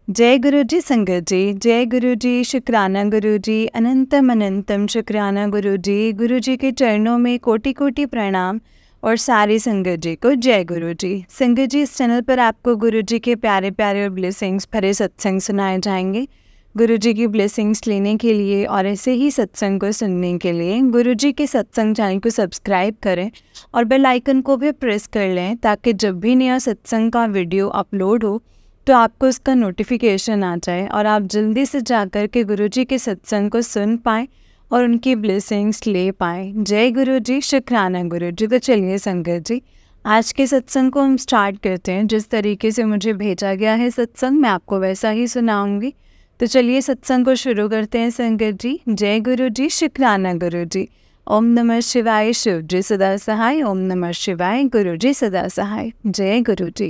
जय गुरु जी संगत जी, जय गुरु जी, शुक्राना गुरु जी, अनंतम अनंतम शुक्राना गुरु जी के चरणों में कोटि कोटि प्रणाम। और सारी संगत जी को जय गुरु जी। संगत जी, इस चैनल पर आपको गुरु जी के प्यारे प्यारे और ब्लेसिंग्स भरे सत्संग सुनाए जाएंगे। गुरु जी की ब्लेसिंग्स लेने के लिए और ऐसे ही सत्संग को सुनने के लिए गुरु जी के सत्संग चैनल को सब्सक्राइब करें और बेल आइकन को भी प्रेस कर लें, ताकि जब भी नया सत्संग का वीडियो अपलोड हो तो आपको उसका नोटिफिकेशन आ जाए और आप जल्दी से जाकर के गुरुजी के सत्संग को सुन पाएँ और उनकी ब्लेसिंग्स ले पाएँ। जय गुरु जी, शुक्राना गुरु जी। तो चलिए संगत जी, आज के सत्संग को हम स्टार्ट करते हैं। जिस तरीके से मुझे भेजा गया है सत्संग, मैं आपको वैसा ही सुनाऊंगी। तो चलिए सत्संग को शुरू करते हैं संगत जी। जय गुरु जी, शुक्राना गुरु जी। ओम नमः शिवाय, शिव जी सदा सहाय। ओम नमः शिवाय, गुरु जी सदा सहाय। जय गुरु जी।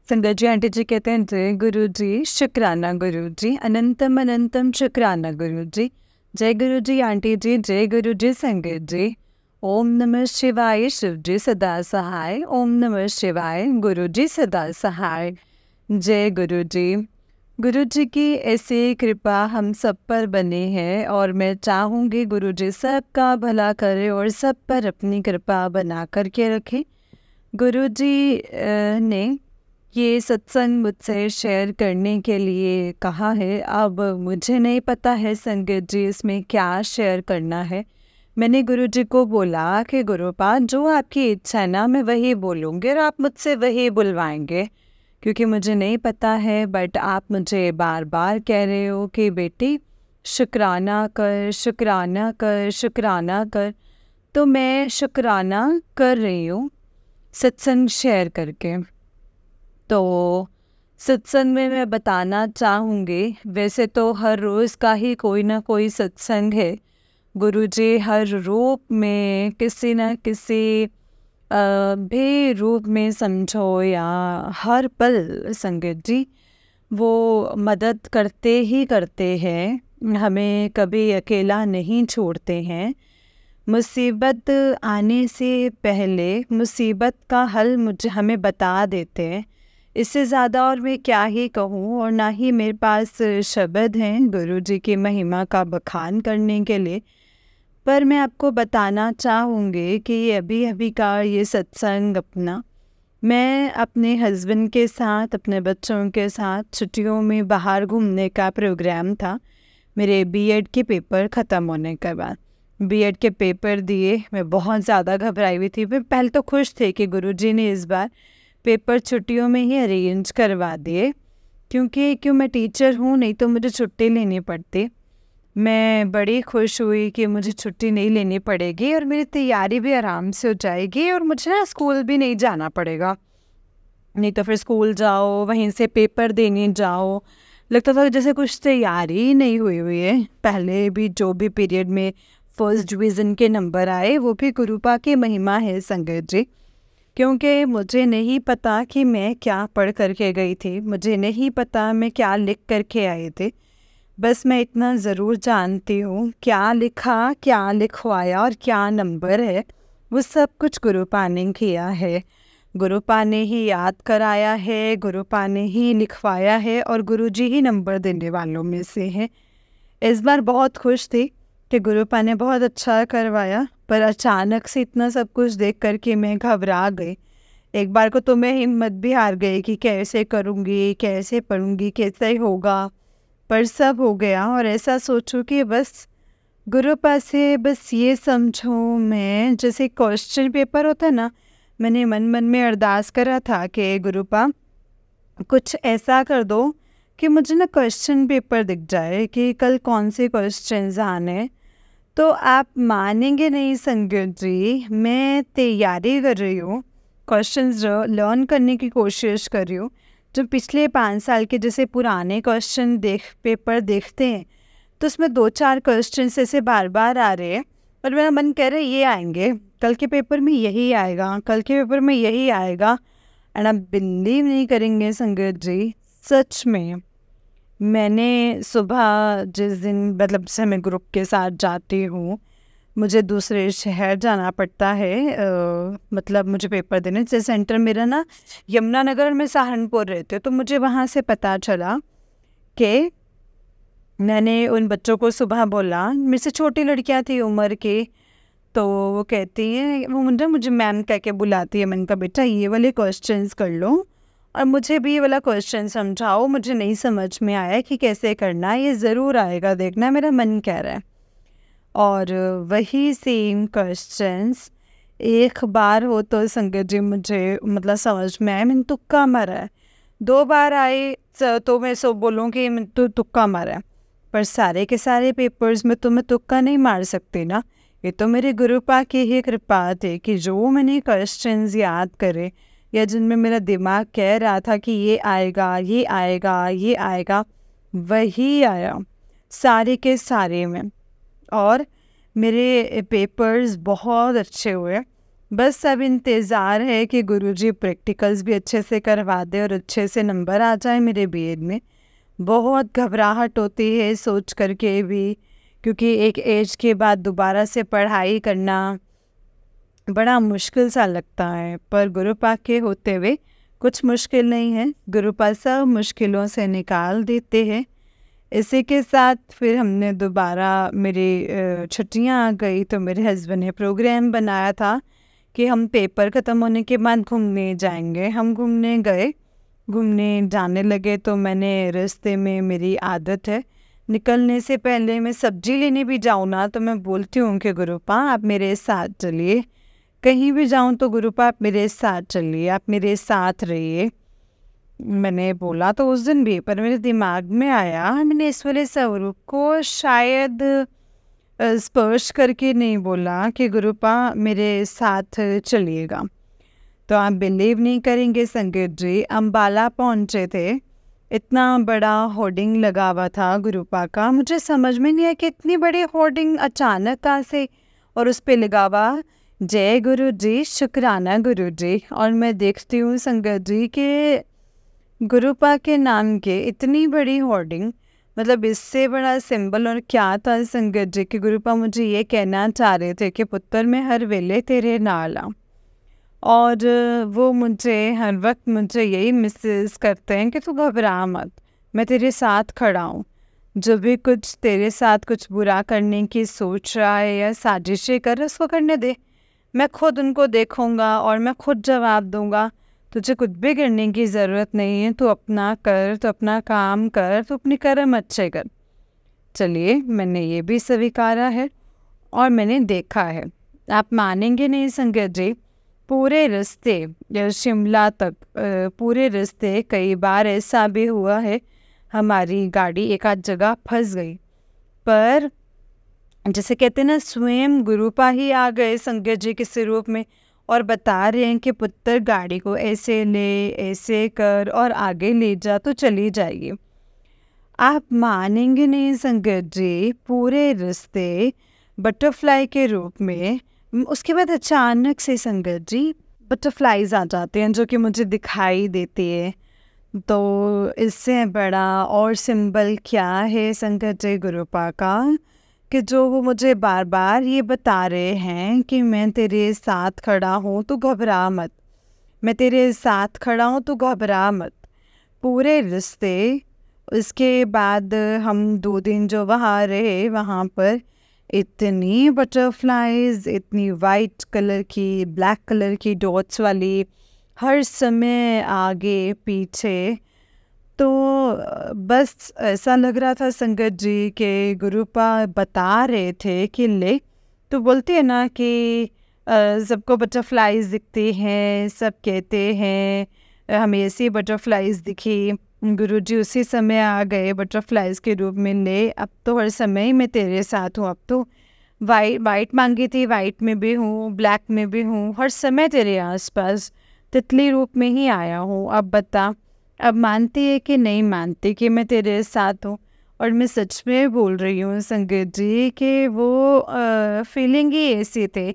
संगत जी, आंटी जी कहते हैं जय गुरु जी, शुक्राना गुरु जी, अनंतम अनंतम शुक्राना गुरु जी। जय गुरु जी आंटी जी, जय गुरु जी संगत जी। ओम नमः शिवाय, शिव जी सदा सहाय। ओम नमः शिवाय, गुरु जी सदा सहाय। जय गुरु जी। गुरु जी की ऐसी कृपा हम सब पर बनी है और मैं चाहूँगी गुरु जी सबका भला करे और सब पर अपनी कृपा बना करके रखें। गुरु जी ने ये सत्संग मुझसे शेयर करने के लिए कहा है। अब मुझे नहीं पता है संगत जी इसमें क्या शेयर करना है। मैंने गुरुजी को बोला कि गुरुपाद, जो आपकी इच्छा है ना, मैं वही बोलूँगी और आप मुझसे वही बुलवाएंगे, क्योंकि मुझे नहीं पता है। बट आप मुझे बार बार कह रहे हो कि बेटी शुक्राना कर, शुक्राना कर, शुक्राना कर। तो मैं शुक्राना कर रही हूँ सत्संग शेयर करके। तो सत्संग में मैं बताना चाहूँगी, वैसे तो हर रोज़ का ही कोई ना कोई सत्संग है। गुरुजी हर रूप में, किसी न किसी भी रूप में समझो या हर पल संगत जी वो मदद करते ही करते हैं, हमें कभी अकेला नहीं छोड़ते हैं। मुसीबत आने से पहले मुसीबत का हल हमें बता देते हैं। इससे ज़्यादा और मैं क्या ही कहूँ, और ना ही मेरे पास शब्द हैं गुरु जी की महिमा का बखान करने के लिए। पर मैं आपको बताना चाहूँगी कि अभी अभी का ये सत्संग अपना, मैं अपने हस्बैंड के साथ, अपने बच्चों के साथ छुट्टियों में बाहर घूमने का प्रोग्राम था। मेरे बीएड के पेपर ख़त्म होने के बाद बीएड के पेपर दिए। मैं बहुत ज़्यादा घबराई हुई थी। मैं पहले तो खुश थे कि गुरुजी ने इस बार पेपर छुट्टियों में ही अरेंज करवा दिए, क्योंकि मैं टीचर हूँ, नहीं तो मुझे छुट्टी लेनी पड़ती। मैं बड़ी खुश हुई कि मुझे छुट्टी नहीं लेनी पड़ेगी और मेरी तैयारी भी आराम से हो जाएगी और मुझे ना स्कूल भी नहीं जाना पड़ेगा। नहीं तो फिर स्कूल जाओ, वहीं से पेपर देने जाओ, लगता था जैसे कुछ तैयारी ही नहीं हुई है। पहले भी जो भी पीरियड में फर्स्ट डिवीज़न के नंबर आए, वो भी गुरुपा की महिमा है संगत जी। क्योंकि मुझे नहीं पता कि मैं क्या पढ़ करके गई थी, मुझे नहीं पता मैं क्या लिख करके आई थी। बस मैं इतना ज़रूर जानती हूँ, क्या लिखा, क्या लिखवाया और क्या नंबर है, वो सब कुछ गुरुपा ने किया है। गुरुपा ने ही याद कराया है, गुरुपा ने ही लिखवाया है और गुरुजी ही नंबर देने वालों में से हैं। इस बार बहुत खुश थी कि गुरुपा ने बहुत अच्छा करवाया, पर अचानक से इतना सब कुछ देख कर के मैं घबरा गई। एक बार को तो मैं हिम्मत भी हार गई कि कैसे करूँगी, कैसे पढ़ूँगी, कैसे होगा। पर सब हो गया और ऐसा सोचूं कि बस गुरुपा से बस ये समझो, मैं जैसे क्वेश्चन पेपर होता है ना, मैंने मन मन में अरदास करा था कि गुरुपा कुछ ऐसा कर दो कि मुझे ना क्वेश्चन पेपर दिख जाए कि कल कौन से क्वेश्चंस आने। तो आप मानेंगे नहीं संगत जी, मैं तैयारी कर रही हूँ, क्वेश्चंस लर्न करने की कोशिश कर रही हूँ। जो पिछले 5 साल के जैसे पुराने क्वेश्चन पेपर देखते हैं, तो उसमें 2-4 क्वेश्चन ऐसे बार बार आ रहे हैं और मेरा मन कह रहा है ये आएंगे, कल के पेपर में यही आएगा, कल के पेपर में यही आएगा। एंड आप बिलीव नहीं करेंगे संगत जी, सच में मैंने सुबह जिस दिन, मतलब जैसे मैं ग्रुप के साथ जाती हूँ, मुझे दूसरे शहर जाना पड़ता है, मतलब मुझे पेपर देने। जैसे सेंटर मेरा ना यमुनानगर में सहारनपुर रहते, तो मुझे वहाँ से पता चला के मैंने उन बच्चों को सुबह बोला, मेरे से छोटी लड़कियां थी उम्र के, तो वो कहती है, वो मुझे मैम कह के बुलाती है। मैंने कहा बेटा ये वाले क्वेश्चंस कर लो और मुझे भी ये वाला क्वेश्चन समझाओ, मुझे नहीं समझ में आया कि कैसे करना है, ये ज़रूर आएगा, देखना मेरा मन कह रहा है। और वही सेम क्वेश्चंस एक बार हो तो संगत जी मुझे मतलब समझ में आए, मैंने तुक्का मारा है। 2 बार आए तो मैं सब बोलूँगी मैं तो तुक्का मारा है, पर सारे के सारे पेपर्स में तो मैं तुक्का नहीं मार सकती ना। ये तो मेरे गुरुपा की ही कृपा थी कि जो मैंने क्वेश्चंस याद करे या जिनमें मेरा दिमाग कह रहा था कि ये आएगा ये आएगा ये आएगा, वही आया सारे के सारे में। और मेरे पेपर्स बहुत अच्छे हुए। बस अब इंतज़ार है कि गुरुजी प्रैक्टिकल्स भी अच्छे से करवा दे और अच्छे से नंबर आ जाए मेरे बीएड में। बहुत घबराहट होती है सोच करके भी, क्योंकि एक एज के बाद दोबारा से पढ़ाई करना बड़ा मुश्किल सा लगता है, पर गुरुपा के होते हुए कुछ मुश्किल नहीं है, गुरुपा सब मुश्किलों से निकाल देते हैं। इसी के साथ फिर हमने दोबारा मेरी छुट्टियां आ गई तो मेरे हस्बैंड ने प्रोग्राम बनाया था कि हम पेपर ख़त्म होने के बाद घूमने जाएंगे। हम घूमने गए, घूमने जाने लगे तो मैंने रास्ते में, मेरी आदत है निकलने से पहले मैं सब्जी लेने भी जाऊँ ना तो मैं बोलती हूँ कि गुरुपा आप मेरे साथ चलिए, कहीं भी जाऊँ तो गुरुपा आप मेरे साथ चलिए, आप मेरे साथ रहिए। मैंने बोला तो उस दिन भी, पर मेरे दिमाग में आया मैंने इस वाले स्वरूप को शायद स्पर्श करके नहीं बोला कि गुरुपा मेरे साथ चलिएगा। तो आप बिलीव नहीं करेंगे संगत जी, अम्बाला पहुँचे थे, इतना बड़ा होर्डिंग लगा हुआ था गुरुपा का। मुझे समझ में नहीं आया कि इतनी बड़ी होर्डिंग अचानक कहाँ से, और उस पर लगा हुआ जय गुरु जी शुक्राना गुरु जी। और मैं देखती हूँ संगत जी के गुरुपा के नाम के इतनी बड़ी होर्डिंग, मतलब इससे बड़ा सिंबल और क्या था संगत जी कि गुरुपा मुझे ये कहना चाह रहे थे कि पुत्र मैं हर वेले तेरे नाल आ। और वो मुझे हर वक्त मुझे यही मैसेज करते हैं कि तू घबरा मत, मैं तेरे साथ खड़ा हूँ। जो भी कुछ तेरे साथ कुछ बुरा करने की सोच रहा है या साजिशें कर, उसको करने दे, मैं खुद उनको देखूँगा और मैं खुद जवाब दूँगा। तुझे कुछ भी करने की ज़रूरत नहीं है, तू अपना कर, तू अपना काम कर, तू अपने कर्म अच्छे कर। चलिए, मैंने ये भी स्वीकारा है और मैंने देखा है, आप मानेंगे नहीं संगत जी, पूरे रास्ते शिमला तक पूरे रास्ते कई बार ऐसा भी हुआ है हमारी गाड़ी एक आध जगह फंस गई, पर जैसे कहते हैं ना स्वयं गुरुपा ही आ गए संगत जी के रूप में और बता रहे हैं कि पुत्र गाड़ी को ऐसे ले, ऐसे कर और आगे ले जा तो चली जाएगी। आप मानेंगे नहीं संगत जी, पूरे रास्ते बटरफ्लाई के रूप में। उसके बाद अचानक से संगत जी बटरफ्लाइज आ जाते हैं जो कि मुझे दिखाई देती है। तो इससे बड़ा और सिंबल क्या है संगत जी गुरुपा का, कि जो वो मुझे बार बार ये बता रहे हैं कि मैं तेरे साथ खड़ा हूँ तो घबरा मत, मैं तेरे साथ खड़ा हूँ तो घबरा मत, पूरे रास्ते। उसके बाद हम 2 दिन जो वहाँ रहे, वहाँ पर इतनी बटरफ्लाइज, इतनी वाइट कलर की, ब्लैक कलर की डॉट्स वाली, हर समय आगे पीछे। तो बस ऐसा लग रहा था संगत जी के गुरुपा बता रहे थे कि ले, तो बोलते हैं ना कि सबको बटरफ्लाइज दिखती हैं, सब कहते हैं हमें ऐसी बटरफ्लाइज दिखी, गुरुजी उसी समय आ गए बटरफ्लाइज के रूप में, ले अब तो हर समय मैं तेरे साथ हूँ, अब तो वाइट मांगी थी, वाइट में भी हूँ, ब्लैक में भी हूँ, हर समय तेरे आसपास तितली रूप में ही आया हूँ, अब बता, अब मानती है कि नहीं मानती कि मैं तेरे साथ हूँ। और मैं सच में बोल रही हूँ संगत जी कि वो फीलिंग ही ऐसी थे,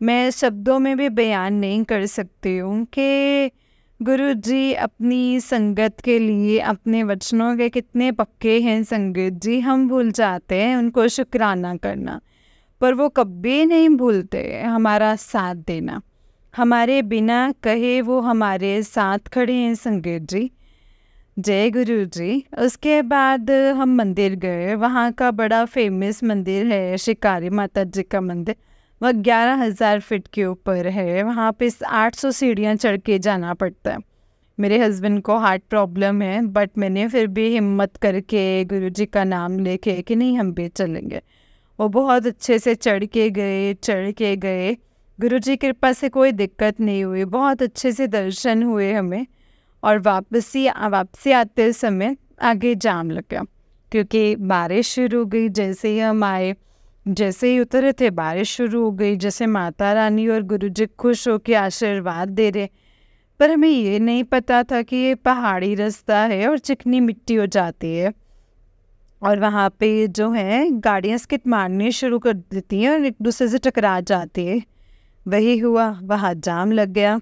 मैं शब्दों में भी बयान नहीं कर सकती हूँ कि गुरु जी अपनी संगत के लिए अपने वचनों के कितने पक्के हैं संगत जी। हम भूल जाते हैं उनको शुक्राना करना, पर वो कभी नहीं भूलते हमारा साथ देना, हमारे बिना कहे वो हमारे साथ खड़े हैं संगत जी। जय गुरु जी। उसके बाद हम मंदिर गए। वहाँ का बड़ा फेमस मंदिर है शिकारी माता जी का मंदिर। वह 11,000 फीट के ऊपर है। वहाँ पे 800 सीढ़ियाँ चढ़ के जाना पड़ता है। मेरे हस्बैंड को हार्ट प्रॉब्लम है, बट मैंने फिर भी हिम्मत करके गुरु जी का नाम लेके कि नहीं हम भी चलेंगे। वो बहुत अच्छे से चढ़ के गए। गुरु जी की कृपा से कोई दिक्कत नहीं हुई, बहुत अच्छे से दर्शन हुए हमें। और वापसी आते समय आगे जाम लग गया, क्योंकि बारिश शुरू हो गई। जैसे ही हम आए, जैसे ही उतरे थे, बारिश शुरू हो गई। जैसे माता रानी और गुरु जी खुश होकर आशीर्वाद दे रहे, पर हमें ये नहीं पता था कि ये पहाड़ी रास्ता है और चिकनी मिट्टी हो जाती है, और वहाँ पे जो है गाड़ियाँ स्किट मारनी शुरू कर देती हैं और एक दूसरे से टकरा जाती है। वही हुआ, वहाँ जाम लग गया।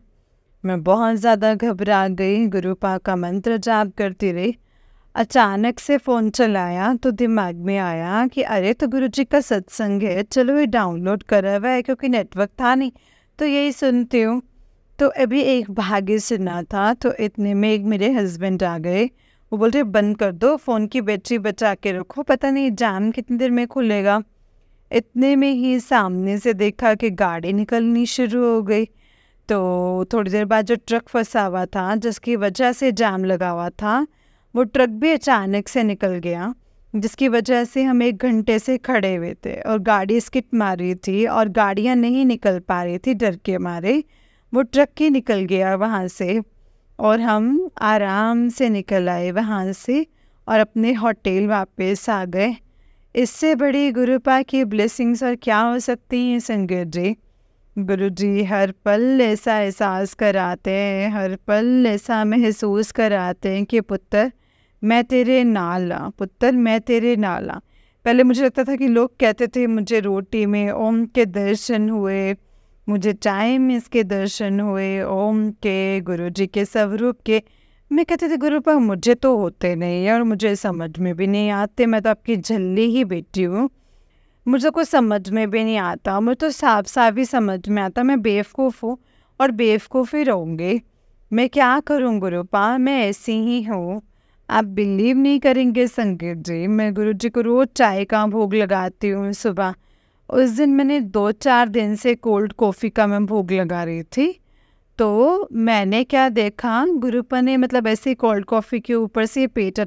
मैं बहुत ज़्यादा घबरा गई, गुरु पाक का मंत्र जाप करती रही। अचानक से फ़ोन चलाया तो दिमाग में आया कि अरे तो गुरु जी का सत्संग है, चलो ये डाउनलोड करा हुआ है, क्योंकि नेटवर्क था नहीं तो यही सुनती हूँ। तो अभी एक भाग्य सुना था, तो इतने में एक मेरे हस्बैंड आ गए। वो बोल रहे बंद कर दो, फ़ोन की बैटरी बचा के रखो, पता नहीं जाम कितनी देर में खुलेगा। इतने में ही सामने से देखा कि गाड़ी निकलनी शुरू हो गई। तो थोड़ी देर बाद जो ट्रक फंसा हुआ था, जिसकी वजह से जाम लगा हुआ था, वो ट्रक भी अचानक से निकल गया, जिसकी वजह से हम 1 घंटे से खड़े हुए थे और गाड़ी स्किट मार रही थी और गाड़ियाँ नहीं निकल पा रही थी डर के मारे। वो ट्रक ही निकल गया वहाँ से और हम आराम से निकल आए वहाँ से और अपने होटल वापस आ गए। इससे बड़ी गुरु पाक की ब्लेसिंग्स और क्या हो सकती हैं संगत जी। गुरु जी हर पल ऐसा एहसास कराते हैं, हर पल ऐसा महसूस कराते हैं कि पुत्र मैं तेरे नाला, पुत्र मैं तेरे नाला। पहले मुझे लगता था कि लोग कहते थे, मुझे रोटी में ओम के दर्शन हुए, मुझे चाय में इसके दर्शन हुए, ओम के, गुरु जी के स्वरूप के। मैं कहती थी गुरु पाक मुझे तो होते नहीं है और मुझे समझ में भी नहीं आते, मैं तो आपकी झल्ली ही बेटी हूँ, मुझे कुछ समझ में भी नहीं आता। मुझे तो साफ साफ ही समझ में आता मैं बेवकूफ़ हूँ और बेवकूफ़ ही रहूँगी। मैं क्या करूँ गुरु पाक, मैं ऐसी ही हूँ। आप बिलीव नहीं करेंगे संगीत जी, मैं गुरु जी को रोज़ चाय का भोग लगाती हूँ सुबह। उस दिन मैंने 2-4 दिन से कोल्ड कॉफ़ी का मैं भोग लगा रही थी। तो मैंने क्या देखा, गुरुपा ने मतलब ऐसे कोल्ड कॉफ़ी के ऊपर से प्लेट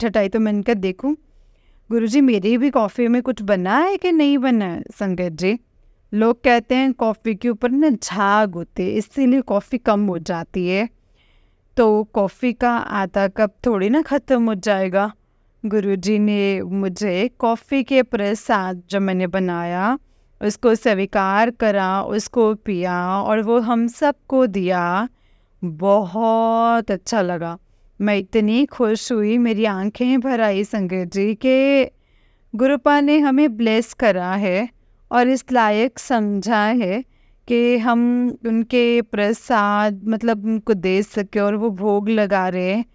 हटाई। तो मैंने कहा देखूँ गुरुजी मेरी भी कॉफ़ी में कुछ बना है कि नहीं बना है। संगत जी, लोग कहते हैं कॉफ़ी के ऊपर ना झाग होते, इसीलिए कॉफ़ी कम हो जाती है। तो कॉफ़ी का आधा कप थोड़ी ना ख़त्म हो जाएगा। गुरुजी ने मुझे कॉफ़ी के प्रसाद जो मैंने बनाया उसको स्वीकार करा, उसको पिया और वो हम सबको दिया। बहुत अच्छा लगा, मैं इतनी खुश हुई, मेरी आंखें भर आई संगत जी के गुरुपा ने हमें ब्लेस करा है और इस लायक समझा है कि हम उनके प्रसाद मतलब उनको दे सके और वो भोग लगा रहे हैं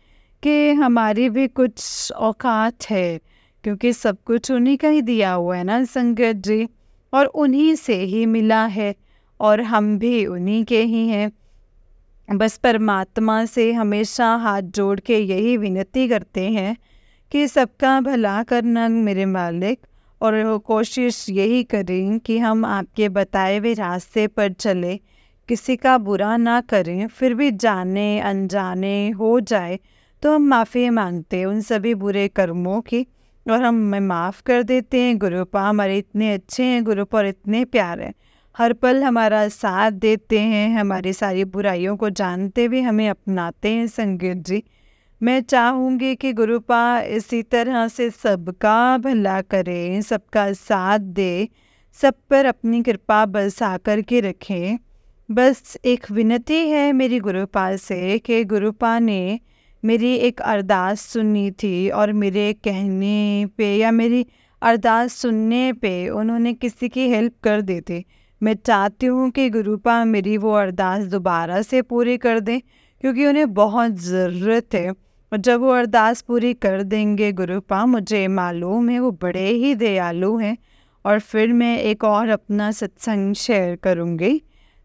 कि हमारी भी कुछ औकात है, क्योंकि सब कुछ उन्हीं का ही दिया हुआ है ना संगत जी, और उन्हीं से ही मिला है और हम भी उन्हीं के ही हैं। बस परमात्मा से हमेशा हाथ जोड़ के यही विनती करते हैं कि सबका भला करना मेरे मालिक, और कोशिश यही करें कि हम आपके बताए हुए रास्ते पर चलें, किसी का बुरा ना करें। फिर भी जाने अनजाने हो जाए तो हम माफ़ी मांगते हैं उन सभी बुरे कर्मों की और हम माफ़ कर देते हैं। गुरुपा हमारे इतने अच्छे हैं, गुरुपा इतने प्यारे हैं, हर पल हमारा साथ देते हैं, हमारी सारी बुराइयों को जानते हुए हमें अपनाते हैं संगत जी। मैं चाहूँगी कि गुरुपा इसी तरह से सबका भला करें, सबका साथ दे, सब पर अपनी कृपा बरसा कर के रखें। बस एक विनती है मेरी गुरुपा से कि गुरुपा ने मेरी एक अरदास सुनी थी और मेरे कहने पे या मेरी अरदास सुनने पे उन्होंने किसी की हेल्प कर दी थी। मैं चाहती हूँ कि गुरुपा मेरी वो अरदास दोबारा से पूरी कर दें, क्योंकि उन्हें बहुत ज़रूरत है। और जब वो अरदास पूरी कर देंगे गुरुपा, मुझे मालूम है वो बड़े ही दयालु हैं, और फिर मैं एक और अपना सत्संग शेयर करूँगी।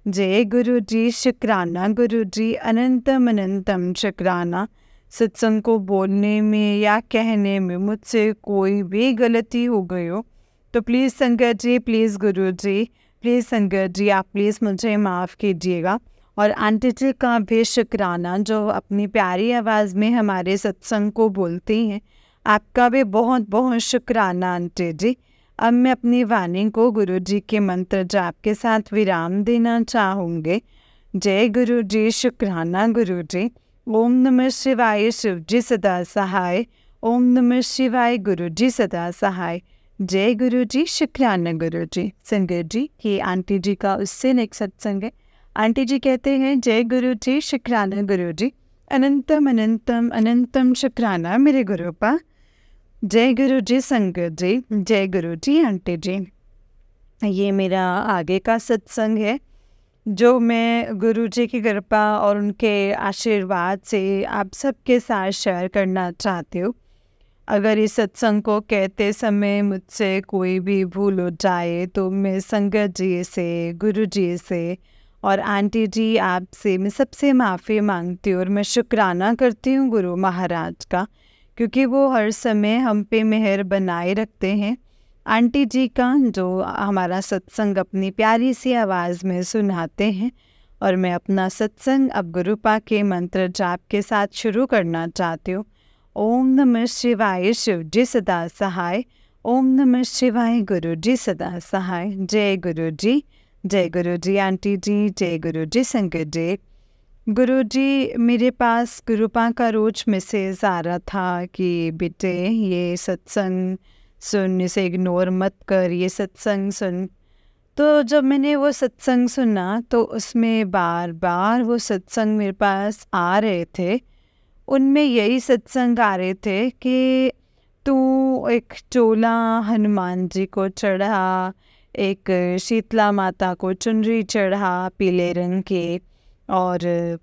जय गुरु जी, शुक्राना गुरु जी, अनंतम अनंतम शुक्राना। सत्संग को बोलने में या कहने में मुझसे कोई भी गलती हो गई हो तो प्लीज़ संगत जी, प्लीज़ गुरु जी, प्लीज़ संगत जी, आप प्लीज़ मुझे माफ़ कीजिएगा। और आंटी जी का भी शुक्राना जो अपनी प्यारी आवाज़ में हमारे सत्संग को बोलती हैं, आपका भी बहुत बहुत शुक्राना आंटी जी। अब मैं अपनी वाणी को गुरु जी के मंत्र जाप के साथ विराम देना चाहूँगी। जय गुरु जी, शुक्राना गुरु जी। ओम नमः शिवाय, शिव जी सदा सहाय। ओम नमः शिवाय, गुरु जी सदा सहाय। जय गुरु जी, शुक्राना गुरु जी। संगत जी, ये आंटी जी का उससे नेक्स्ट सत्संग है। आंटी जी कहते हैं, जय गुरु जी, शुक्राना गुरु जी। अनंतम अनंतम अनंतम शुक्राना मेरे गुरुपा। जय गुरु जी संगत जी, जय गुरु जी आंटी जी। ये मेरा आगे का सत्संग है जो मैं गुरु जी की कृपा और उनके आशीर्वाद से आप सबके साथ शेयर करना चाहती हूँ। अगर इस सत्संग को कहते समय मुझसे कोई भी भूल हो जाए तो मैं संगत जी से, गुरु जी से और आंटी जी आपसे मैं सबसे माफ़ी मांगती हूँ। और मैं शुक्राना करती हूँ गुरु महाराज का, क्योंकि वो हर समय हम पे मेहर बनाए रखते हैं। आंटी जी का जो हमारा सत्संग अपनी प्यारी सी आवाज़ में सुनाते हैं। और मैं अपना सत्संग अब गुरुपा के मंत्र जाप के साथ शुरू करना चाहती हूँ। ओम नमः शिवाय, शिव जी सदा सहाय। ओम नमः शिवाय, गुरु जी सदा सहाय। जय गुरु जी, जय गुरु जी आंटी जी, जय गुरु जी संगत जी। गुरु जी, मेरे पास गुरुपा का रोज मैसेज आ रहा था कि बेटे ये सत्संग सुन, इसे इग्नोर मत कर, ये सत्संग सुन। तो जब मैंने वो सत्संग सुना तो उसमें बार बार वो सत्संग मेरे पास आ रहे थे। उनमें यही सत्संग आ रहे थे कि तू एक चोला हनुमान जी को चढ़ा, एक शीतला माता को चुनरी चढ़ा पीले रंग के, और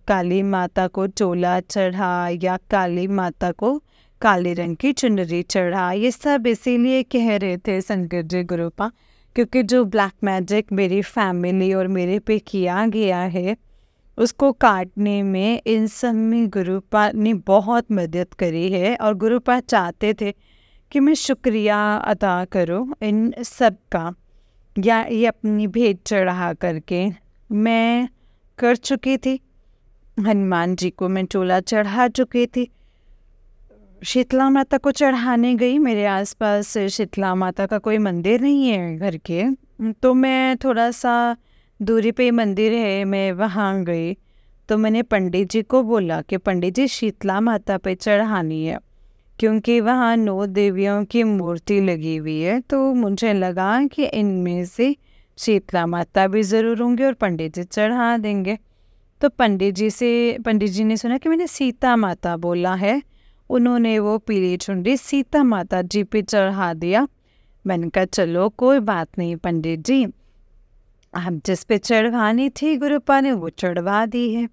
काली माता को चोला चढ़ा या काली माता को काले रंग की चुनरी चढ़ा। ये सब इसीलिए कह रहे थे संगत जी गुरुपा, क्योंकि जो ब्लैक मैजिक मेरी फैमिली और मेरे पे किया गया है उसको काटने में इन सब में गुरुपा ने बहुत मदद करी है। और गुरुपा चाहते थे कि मैं शुक्रिया अदा करूं इन सब का, या ये अपनी भेंट चढ़ा करके मैं कर चुकी थी। हनुमान जी को मैं चोला चढ़ा चुकी थी, शीतला माता को चढ़ाने गई। मेरे आसपास शीतला माता का कोई मंदिर नहीं है घर के, तो मैं थोड़ा सा दूरी पे मंदिर है, मैं वहाँ गई। तो मैंने पंडित जी को बोला कि पंडित जी शीतला माता पे चढ़ानी है, क्योंकि वहाँ 9 देवियों की मूर्ति लगी हुई है। तो मुझे लगा कि इनमें से शीतला माता भी ज़रूर होंगे और पंडित जी चढ़ा देंगे। तो पंडित जी ने सुना कि मैंने सीता माता बोला है, उन्होंने वो पीली चुनरी सीता माता जी पे चढ़ा दिया। मैंने कहा चलो कोई बात नहीं पंडित जी, आप जिस पे चढ़वानी थी गुरुपा ने वो चढ़वा दी है।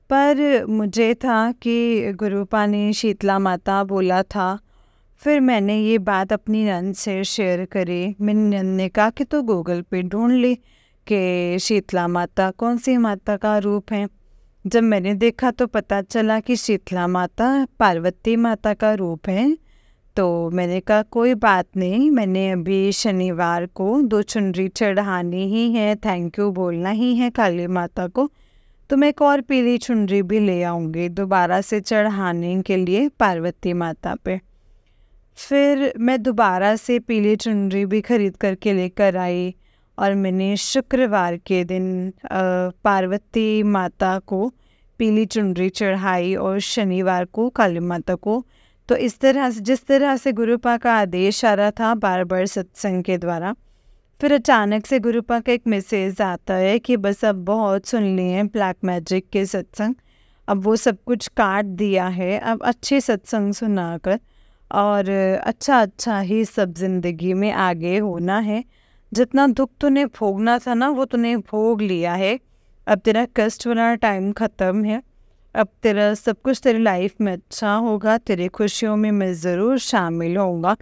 पर मुझे था कि गुरुपा ने शीतला माता बोला था। फिर मैंने ये बात अपनी नंद से शेयर करी। मेरी नंद ने कहा कि तो गूगल पे ढूंढ ली कि शीतला माता कौन सी माता का रूप है। जब मैंने देखा तो पता चला कि शीतला माता पार्वती माता का रूप है। तो मैंने कहा कोई बात नहीं, मैंने अभी शनिवार को 2 चुनरी चढ़ानी ही है, थैंक यू बोलना ही है काली माता को, तो मैं एक और पीली चुनरी भी ले आऊँगी दोबारा से चढ़ाने के लिए पार्वती माता पे। फिर मैं दोबारा से पीली चुनरी भी खरीद करके लेकर आई और मैंने शुक्रवार के दिन पार्वती माता को पीली चुनरी चढ़ाई और शनिवार को काली माता को। तो इस तरह से, जिस तरह से गुरुपा का आदेश आ रहा था बार बार सत्संग के द्वारा, फिर अचानक से गुरुपा का एक मैसेज आता है कि बस अब बहुत सुन लिए हैं ब्लैक मैजिक के सत्संग, अब वो सब कुछ काट दिया है, अब अच्छे सत्संग सुनाकर और अच्छा ही सब जिंदगी में आगे होना है। जितना दुख तूने भोगना था ना वो तूने भोग लिया है, अब तेरा कष्ट वाला टाइम ख़त्म है, अब तेरा सब कुछ तेरी लाइफ में अच्छा होगा, तेरे खुशियों में मैं ज़रूर शामिल होऊंगा,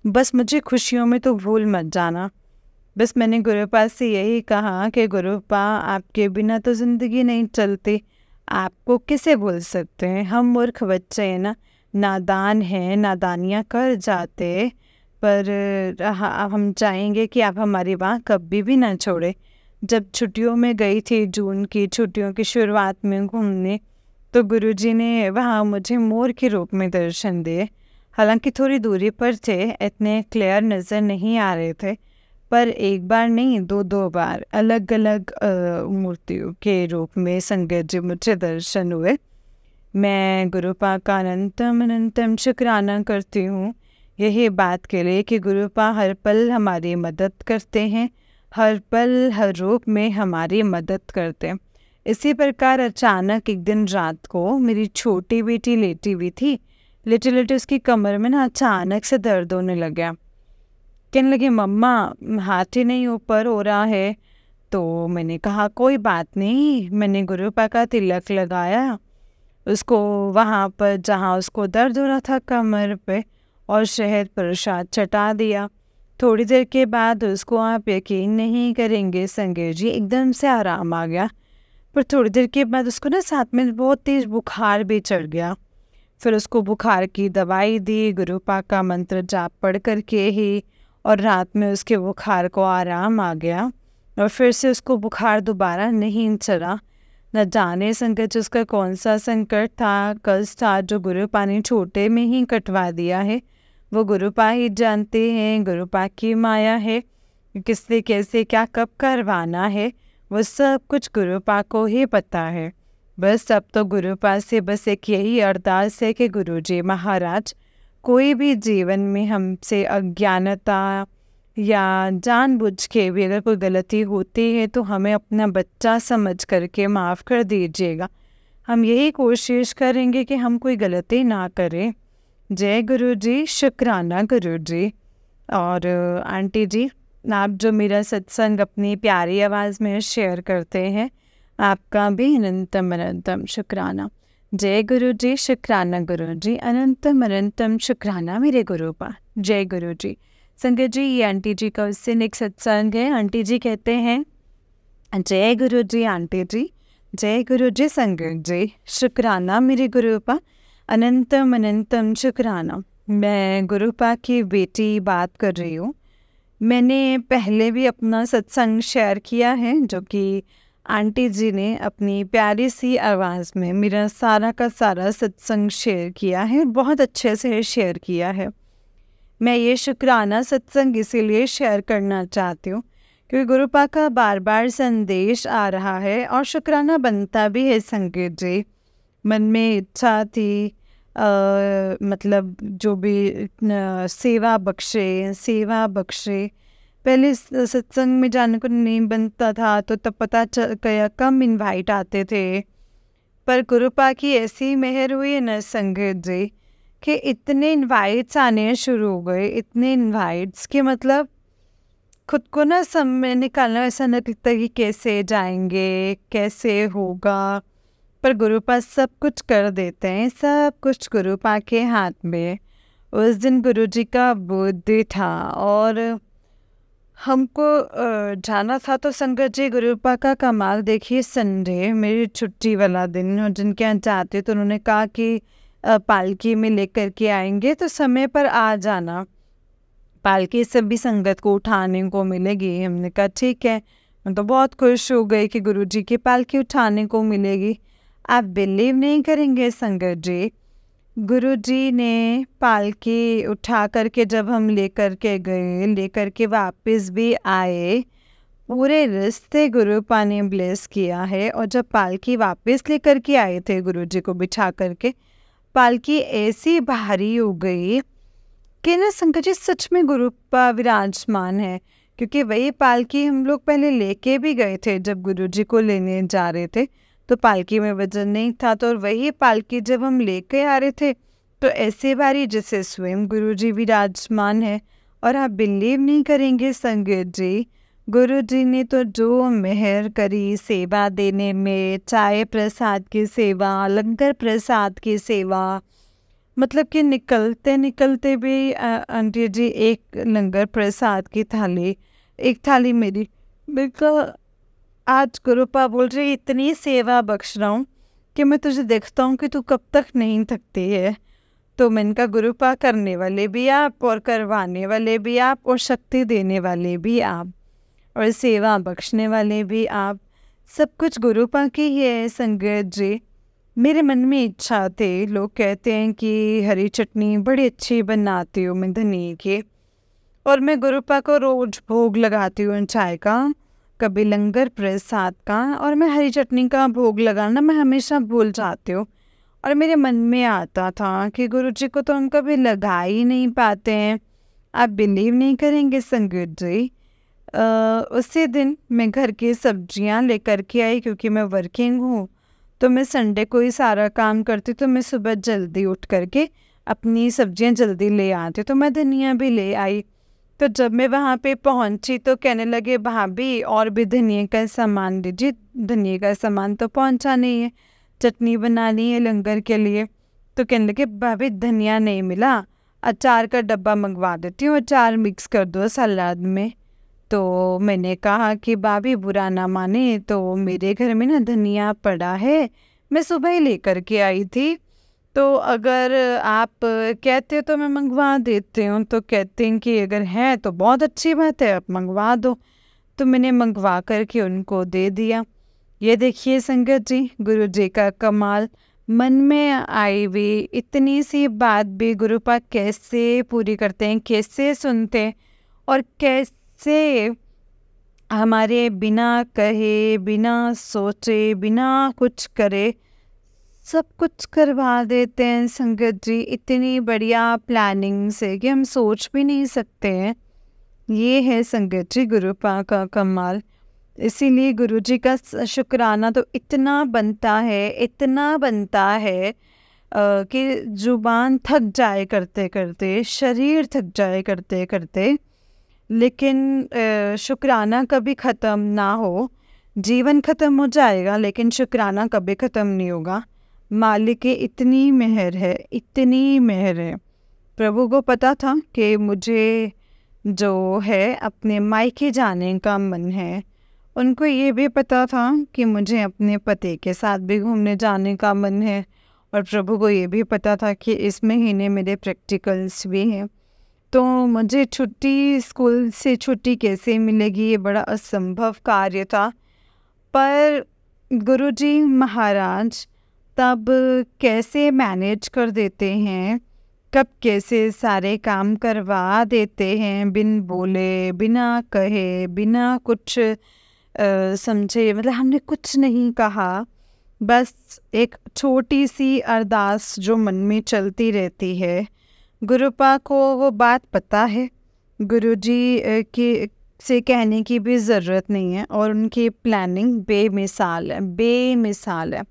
बस मुझे खुशियों में तो भूल मत जाना। बस मैंने गुरुपा से यही कहा कि गुरुपा आपके बिना तो ज़िंदगी नहीं चलती, आपको कैसे बोल सकते हैं, हम मूर्ख बच्चे हैं ना, नादान हैं, नादानियाँ कर जाते, पर हम चाहेंगे कि आप हमारी बात कभी भी ना छोड़े। जब छुट्टियों में गई थी, जून की छुट्टियों की शुरुआत में घूमने, तो गुरुजी ने वहाँ मुझे मोर के रूप में दर्शन दिए। हालांकि थोड़ी दूरी पर थे, इतने क्लियर नज़र नहीं आ रहे थे, पर एक बार नहीं, दो बार अलग अलग मूर्तियों के रूप में संगत जी मुझे दर्शन हुए। मैं गुरुपा का अनंतम अनंतम शुक्राना करती हूँ यही बात के लिए कि गुरुपा हर पल हमारी मदद करते हैं, हर पल हर रूप में हमारी मदद करते हैं। इसी प्रकार अचानक एक दिन रात को मेरी छोटी बेटी लेटी हुई थी, लेटे लेटे उसकी कमर में ना अचानक से दर्द होने लगा। कहने लगे, मम्मा हाथ ही नहीं ऊपर हो रहा है। तो मैंने कहा कोई बात नहीं। मैंने गुरुपा का तिलक लगाया उसको वहाँ पर जहाँ उसको दर्द हो रहा था कमर पे, और शहद प्रसाद चटा दिया। थोड़ी देर के बाद उसको, आप यकीन नहीं करेंगे संगे जी, एकदम से आराम आ गया। पर थोड़ी देर के बाद उसको ना साथ में बहुत तेज़ बुखार भी चढ़ गया। फिर उसको बुखार की दवाई दी, गुरुपा का मंत्र जाप पढ़ करके ही, और रात में उसके बुखार को आराम आ गया और फिर से उसको बुखार दोबारा नहीं चढ़ा। न जाने संकट उसका कौन सा संकट था, कष्ट था, जो गुरुपा ने छोटे में ही कटवा दिया है। वो गुरुपा ही जानते हैं, गुरुपा की माया है, किससे कैसे क्या कब करवाना है, वो सब कुछ गुरुपा को ही पता है। बस अब तो गुरुपा से बस एक यही अरदास है कि गुरुजी महाराज, कोई भी जीवन में हमसे अज्ञानता या जानबूझ के भी अगर कोई गलती होती है तो हमें अपना बच्चा समझ करके माफ़ कर दीजिएगा। हम यही कोशिश करेंगे कि हम कोई गलती ना करें। जय गुरुजी, शुक्राना गुरुजी। और आंटी जी, आप जो मेरा सत्संग अपनी प्यारी आवाज़ में शेयर करते हैं, आपका भी अनंतम अनंतम शुक्राना। जय गुरुजी, शुक्राना गुरुजी, अनंतम अनंतम शुक्राना मेरे गुरुपा। जय गुरुजी। संगत जी, ये आंटी जी का उससे नेक्स्ट सत्संग है। आंटी जी कहते हैं, जय गुरुजी आंटी जी, जय गुरुजी संगत जी, शुक्राना मेरे गुरुपा, अनंतम अनंतम शुक्राना। मैं गुरुपा की बेटी बात कर रही हूँ। मैंने पहले भी अपना सत्संग शेयर किया है, जो कि आंटी जी ने अपनी प्यारी सी आवाज़ में मेरा सारा का सारा सत्संग शेयर किया है, बहुत अच्छे से शेयर किया है। मैं ये शुक्राना सत्संग इसीलिए शेयर करना चाहती हूँ क्योंकि गुरुपा का बार बार संदेश आ रहा है और शुक्राना बनता भी है। संगीत जी, मन में इच्छा थी, मतलब जो भी सेवा बख्शे। पहले सत्संग में जाने को नहीं बनता था, तो तब पता चल गया कम इनवाइट आते थे, पर गुरुपा की ऐसी मेहर हुई है न संगीत जी कि इतने इनवाइट्स आने शुरू हो गए, इतने इनवाइट्स कि मतलब खुद को ना समय निकालना ऐसा न लगता कि कैसे जाएंगे, कैसे होगा, पर गुरुपा सब कुछ कर देते हैं, सब कुछ गुरुपा के हाथ में। उस दिन गुरुजी का बर्थडे था और हमको जाना था, तो संगत जी गुरुपा का कमाल देखिए, संडे मेरी छुट्टी वाला दिन, और जिनके यहाँ जाते तो उन्होंने कहा कि पालकी में लेकर के आएंगे तो समय पर आ जाना, पालकी सभी संगत को उठाने को मिलेगी। हमने कहा ठीक है। मैं तो बहुत खुश हो गई कि गुरुजी की पालकी उठाने को मिलेगी। आप बिलीव नहीं करेंगे संगत जी, गुरुजी ने पालकी उठा करके जब हम लेकर के गए, लेकर के वापस भी आए, पूरे रास्ते गुरुपा ने ब्लेस किया है। और जब पालकी वापस लेकर के आए थे गुरुजी को बिठा करके, पालकी ऐसी भारी हो गई कि ना संगत जी सच में गुरुपा विराजमान है, क्योंकि वही पालकी हम लोग पहले लेके भी गए थे। जब गुरुजी को लेने जा रहे थे तो पालकी में वजन नहीं था, तो वही पालकी जब हम लेके आ रहे थे तो ऐसे भारी जैसे स्वयं गुरुजी विराजमान है। और आप बिलीव नहीं करेंगे संगत जी, गुरुजी ने तो जो मेहर करी सेवा देने में, चाय प्रसाद की सेवा, लंगर प्रसाद की सेवा, मतलब कि निकलते निकलते भी आंटी जी एक लंगर प्रसाद की थाली, एक थाली मेरी, बिल्कुल आज गुरुपा बोल रही इतनी सेवा बख्श रहा हूँ कि मैं तुझे देखता हूँ कि तू कब तक नहीं थकती है। तो मैंने कहा गुरुपा, करने वाले भी आप और करवाने वाले भी आप और शक्ति देने वाले भी आप और सेवा बख्शने वाले भी आप, सब कुछ गुरुपा की ही है संगत जी। मेरे मन में इच्छा थे, लोग कहते हैं कि हरी चटनी बड़ी अच्छी बनाती हूँ मैं धनिए की, और मैं गुरुपा को रोज भोग लगाती हूँ चाय का, कभी लंगर प्रसाद का, और मैं हरी चटनी का भोग लगाना मैं हमेशा भूल जाती हूँ। और मेरे मन में आता था कि गुरुजी को तो हम कभी लगा ही नहीं पाते हैं। आप बिलीव नहीं करेंगे संगत जी, उसी दिन मैं घर की सब्जियां लेकर के आई, क्योंकि मैं वर्किंग हूँ तो मैं संडे को ही सारा काम करती, तो मैं सुबह जल्दी उठ करके अपनी सब्जियां जल्दी ले आती, तो मैं धनिया भी ले आई। तो जब मैं वहाँ पे पहुँची तो कहने लगे भाभी और भी धनिया का सामान लीजिए। धनिया का सामान तो पहुँचा नहीं है, चटनी बनानी है लंगर के लिए। तो कहने लगे भाभी धनिया नहीं मिला, अचार का डब्बा मंगवा देती हूँ, अचार मिक्स कर दो सलाद में। तो मैंने कहा कि भाभी बुरा ना माने, तो मेरे घर में ना धनिया पड़ा है, मैं सुबह ही लेकर के आई थी, तो अगर आप कहते हो तो मैं मंगवा देती हूँ। तो कहते हैं कि अगर है तो बहुत अच्छी बात है, आप मंगवा दो। तो मैंने मंगवा करके उनको दे दिया। ये देखिए संगत जी, गुरु जी का कमाल, मन में आई हुई इतनी सी बात भी गुरुपा कैसे पूरी करते हैं, कैसे सुनते हैं, और कैसे हमारे बिना कहे, बिना सोचे, बिना कुछ करे सब कुछ करवा देते हैं संगत जी, इतनी बढ़िया प्लानिंग से कि हम सोच भी नहीं सकते हैं। ये है संगत जी गुरुपा का कमाल। इसीलिए गुरुजी का शुक्राना तो इतना बनता है, इतना बनता है कि जुबान थक जाए करते करते, शरीर थक जाए करते करते, लेकिन शुक्राना कभी ख़त्म ना हो। जीवन ख़त्म हो जाएगा लेकिन शुक्राना कभी ख़त्म नहीं होगा। मालिक की इतनी मेहर है, इतनी मेहर है। प्रभु को पता था कि मुझे जो है अपने मायके जाने का मन है, उनको ये भी पता था कि मुझे अपने पति के साथ भी घूमने जाने का मन है, और प्रभु को ये भी पता था कि इस महीने मेरे प्रैक्टिकल्स भी हैं। तो मुझे छुट्टी, स्कूल से छुट्टी कैसे मिलेगी, ये बड़ा असंभव कार्य था। पर गुरुजी महाराज तब कैसे मैनेज कर देते हैं, कब कैसे सारे काम करवा देते हैं, बिन बोले, बिना कहे, बिना कुछ समझे, मतलब हमने कुछ नहीं कहा, बस एक छोटी सी अरदास जो मन में चलती रहती है। गुरुपा को वो बात पता है, गुरुजी के से कहने की भी ज़रूरत नहीं है, और उनकी प्लानिंग बेमिसाल है, बेमिसाल है।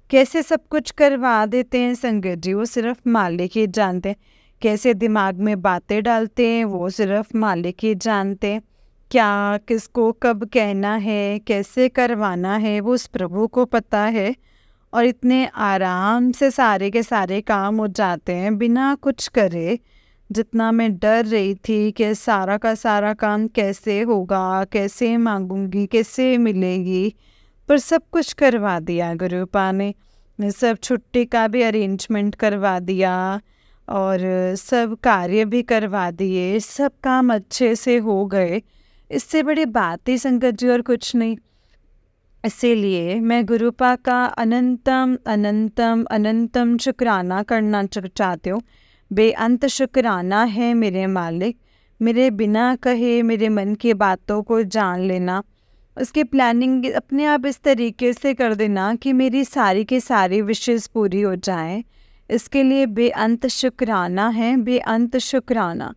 कैसे सब कुछ करवा देते हैं संगत जी, वो सिर्फ मालिक ही जानते हैं। कैसे दिमाग में बातें डालते हैं वो सिर्फ मालिक ही जानते हैं। क्या किसको कब कहना है, कैसे करवाना है, वो उस प्रभु को पता है। और इतने आराम से सारे के सारे काम हो जाते हैं बिना कुछ करे। जितना मैं डर रही थी कि सारा का सारा काम कैसे होगा, कैसे मांगूंगी, कैसे मिलेगी, पर सब कुछ करवा दिया गुरुपा ने। सब छुट्टी का भी अरेंजमेंट करवा दिया और सब कार्य भी करवा दिए, सब काम अच्छे से हो गए। इससे बड़ी बात ही संगत जी और कुछ नहीं। इसीलिए मैं गुरुपा का अनंतम अनंतम अनंतम शुक्राना करना चाहती हूँ। बेअंत शुक्राना है मेरे मालिक, मेरे बिना कहे मेरे मन की बातों को जान लेना, उसकी प्लानिंग अपने आप इस तरीके से कर देना कि मेरी सारी की सारी विशेष पूरी हो जाएं। इसके लिए बेअंत शुक्राना है, बेअंत शुक्राना।